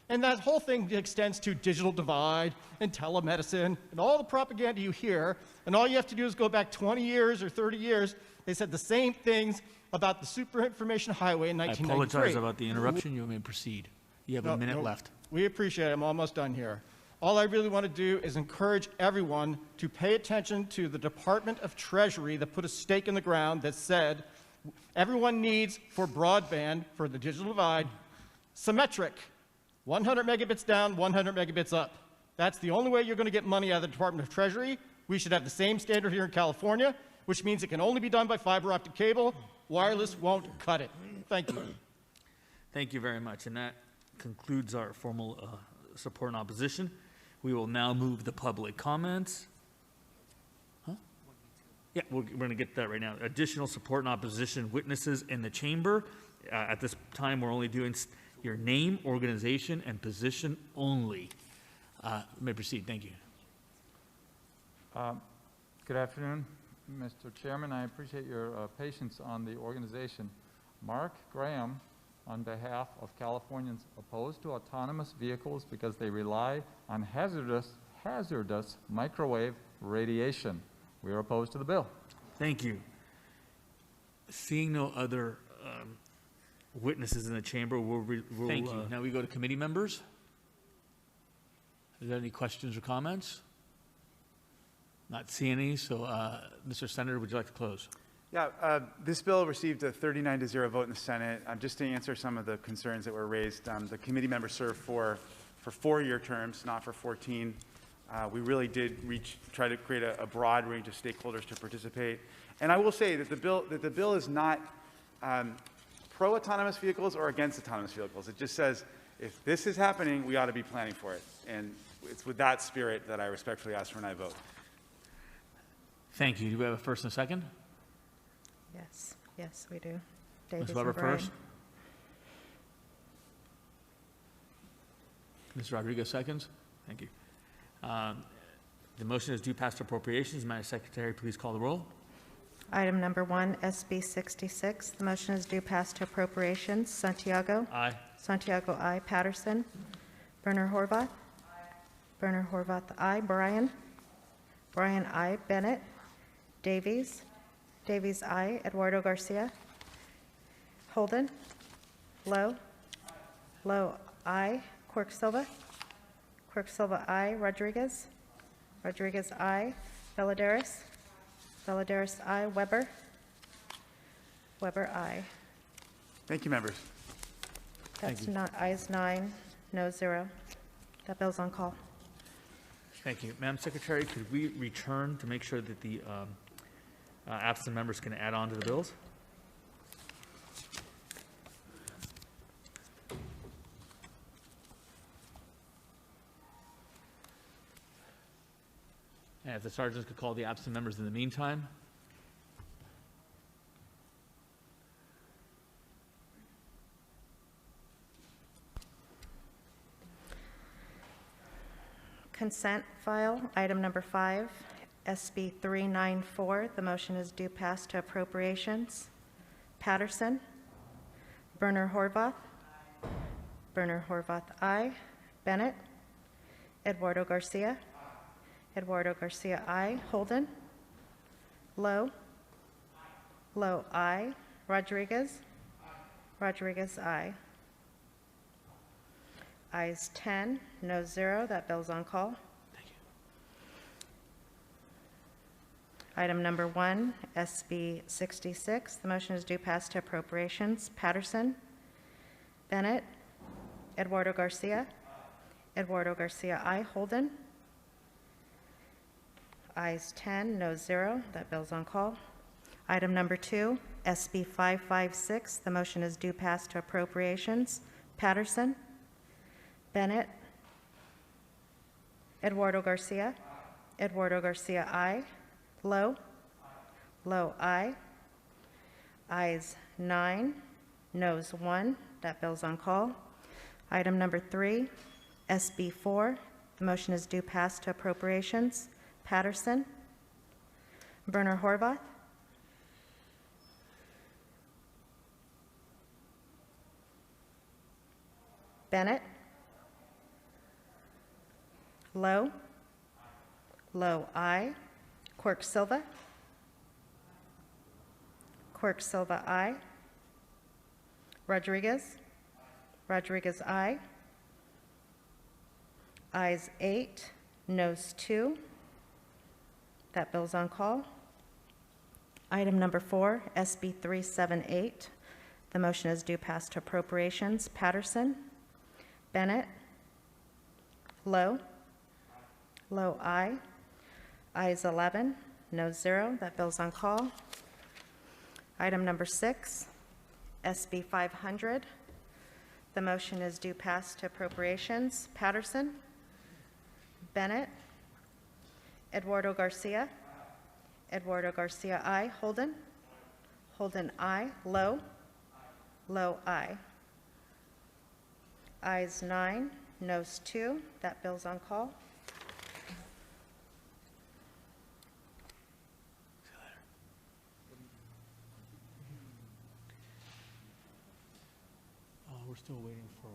And that whole thing extends to digital divide and telemedicine and all the propaganda you hear. And all you have to do is go back 20 years or 30 years. They said the same things about the super information highway in 1993. I apologize about the interruption. You may proceed. You have a minute left. We appreciate it. I'm almost done here. All I really want to do is encourage everyone to pay attention to the Department of Treasury that put a stake in the ground that said everyone needs for broadband, for the digital divide, symmetric. 100 megabits down, 100 megabits up. That's the only way you're going to get money out of the Department of Treasury. We should have the same standard here in California, which means it can only be done by fiber optic cable. Wireless won't cut it. Thank you. Thank you very much. And that concludes our formal support and opposition. We will now move the public comments. Huh? Yeah, we're going to get to that right now. Additional support and opposition witnesses in the chamber. At this time, we're only doing your name, organization, and position only. You may proceed. Thank you. Good afternoon, Mr. Chairman. I appreciate your patience on the organization. Mark Graham, on behalf of Californians opposed to autonomous vehicles because they rely on hazardous microwave radiation. We are opposed to the bill. Thank you. Seeing no other witnesses in the chamber, thank you. Now we go to committee members. Is there any questions or comments? Not seeing any, so Mr. Senator, would you like to close? Yeah, this bill received a 39-0 vote in the Senate. Just to answer some of the concerns that were raised, the committee members served for 4-year terms, not for 14. We really did try to create a broad range of stakeholders to participate. And I will say that the bill is not pro-autonomous vehicles or against autonomous vehicles. It just says if this is happening, we ought to be planning for it. And it's with that spirit that I respectfully ask for an aye vote. Thank you. Do we have a first and a second? Yes, yes, we do. Ms. Davies Weber and Bryan. first. Ms. Rodriguez seconds. Thank you. The motion is due past appropriations. Madam Secretary, please call the roll. Item number 1, SB-66. The motion is due past to appropriations. Santiago? Aye. Santiago, aye. Patterson? Berner Horvath? Berner Horvath, aye. Bryan? Bryan, aye. Bennett? Davies? Davies, aye. Eduardo Garcia? Holden? Lowe? Lowe, aye. Quirk Silva? Quirk Silva, aye. Rodriguez? Rodriguez, aye. Valladares? Valladares, aye. Weber? Weber, aye. Thank you, members. That's not, ayes 9, no 0. That bill's on call. Thank you. Madam Secretary, could we return to make sure that the absent members can add on to the bills? And if the sergeants could call the absent members in the meantime. Consent file, item number 5, SB-394. The motion is due past to appropriations. Patterson? Berner Horvath? Berner Horvath, aye. Bennett? Eduardo Garcia? Eduardo Garcia, aye. Holden? Lowe? Lowe, aye. Rodriguez? Rodriguez, aye. Ayes 10, no 0. That bill's on call. Thank you. Item number 1, SB-66. The motion is due past to appropriations. Patterson? Bennett? Eduardo Garcia? Eduardo Garcia, aye. Holden? Ayes 10, no 0. That bill's on call. Item number 2, SB-556. The motion is due past to appropriations. Patterson? Bennett? Eduardo Garcia? Eduardo Garcia, aye. Lowe? Lowe, aye. Ayes 9, noes 1. That bill's on call. Item number 3, SB-4. The motion is due past to appropriations. Patterson? Berner Horvath? Bennett? Lowe? Lowe, aye. Quirk Silva? Quirk Silva, aye. Rodriguez? Rodriguez, aye. Ayes 8, noes 2. That bill's on call. Item number 4, SB-378. The motion is due past to appropriations. Patterson? Bennett? Lowe? Lowe, aye. Ayes 11, no 0. That bill's on call. Item number 6, SB-500. The motion is due past to appropriations. Patterson? Bennett? Eduardo Garcia? Eduardo Garcia, aye. Holden? Holden, aye. Lowe? Lowe, aye. Ayes 9, noes 2. That bill's on call. We're still waiting for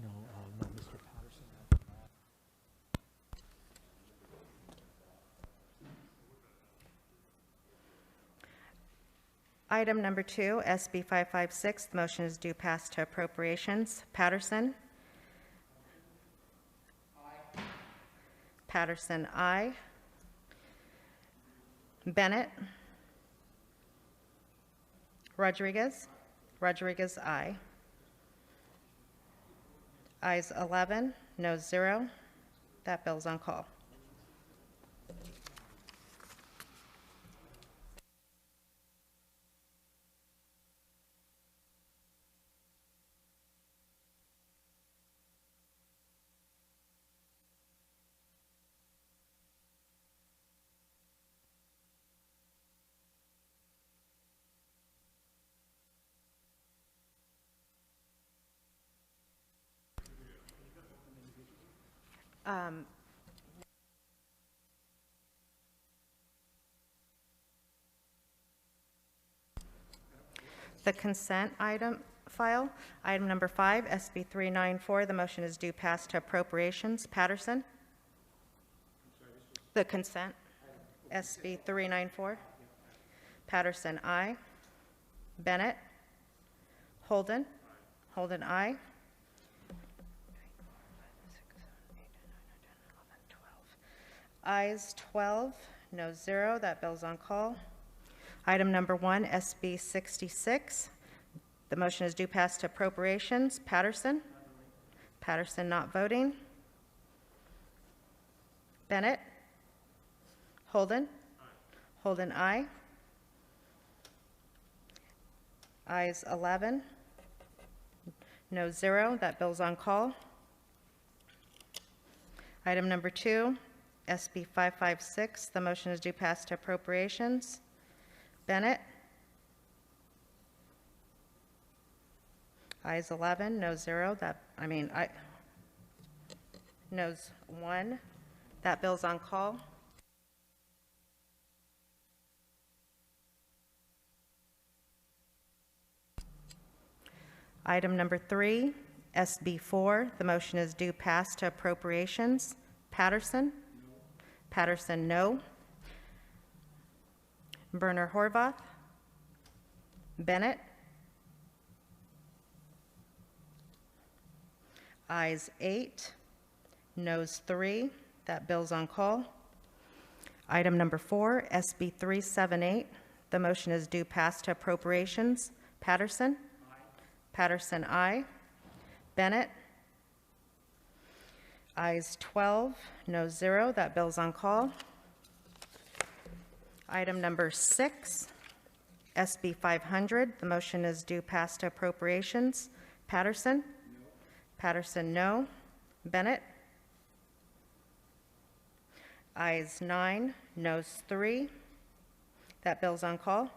no, Mr. Patterson. Item number 2, SB-556. The motion is due past to appropriations. Patterson? Aye. Patterson, aye. Bennett? Rodriguez? Rodriguez, aye. Ayes 11, no 0. That bill's on call. The consent item file, item number 5, SB 394, the motion is due pass to appropriations. Patterson? The consent, SB 394. Patterson, aye. Bennett? Holden? Holden, aye. Ayes 12, no 0. That bill's on call. Item number 1, SB-66. The motion is due pass to appropriations. Patterson? Patterson not voting. Bennett? Holden? Holden, aye. Ayes 11, no 0. That bill's on call. Item number 2, SB-556. The motion is due pass to appropriations. Bennett? Ayes 11, no 0. Noes 1. That bill's on call. Item number 3, SB4. The motion is due pass to appropriations. Patterson? No. Patterson, no. Berner Horvath? Bennett? Ayes 8, noes 3. That bill's on call. Item number 4, SB 378. The motion is due pass to appropriations. Patterson? Aye. Patterson, aye. Bennett? Ayes 12, no 0. That bill's on call. Item number 6, SB 500. The motion is due pass to appropriations. Patterson? No. Patterson, no. Bennett? Ayes 9, noes 3. That bill's on call.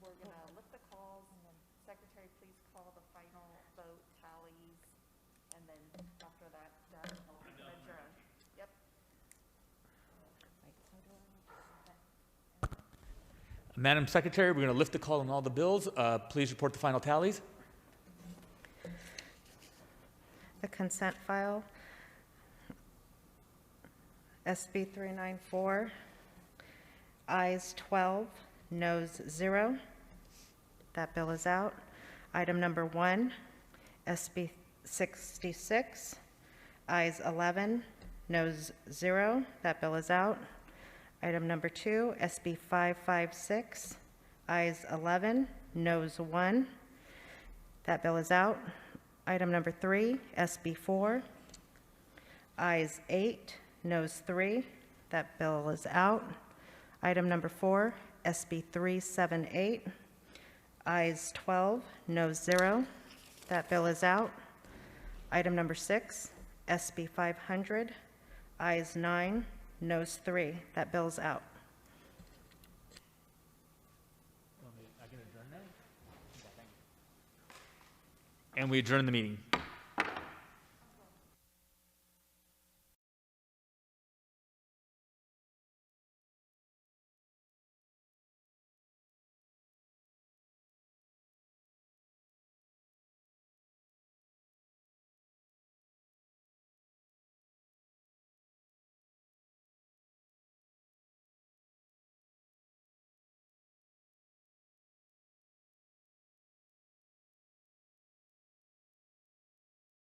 We're going to lift the calls. Secretary, please call the final vote tallies. And then after that, we can adjourn. Yep. Madam Secretary, we're going to lift the call on all the bills. Please report the final tallies. The consent file, SB-394, ayes 12, noes 0. That bill is out. Item number 1, SB-556, ayes 11, noes 0. That bill is out. Item number 2, SB-556, ayes 11, noes 1. That bill is out. Item number 3, SB-4, ayes 8, noes 3. That bill is out. Item number 4, SB-378, ayes 12, noes 0. That bill is out. Item number 6, SB-500, ayes 9, noes 3. That bill's out. And we adjourn the meeting.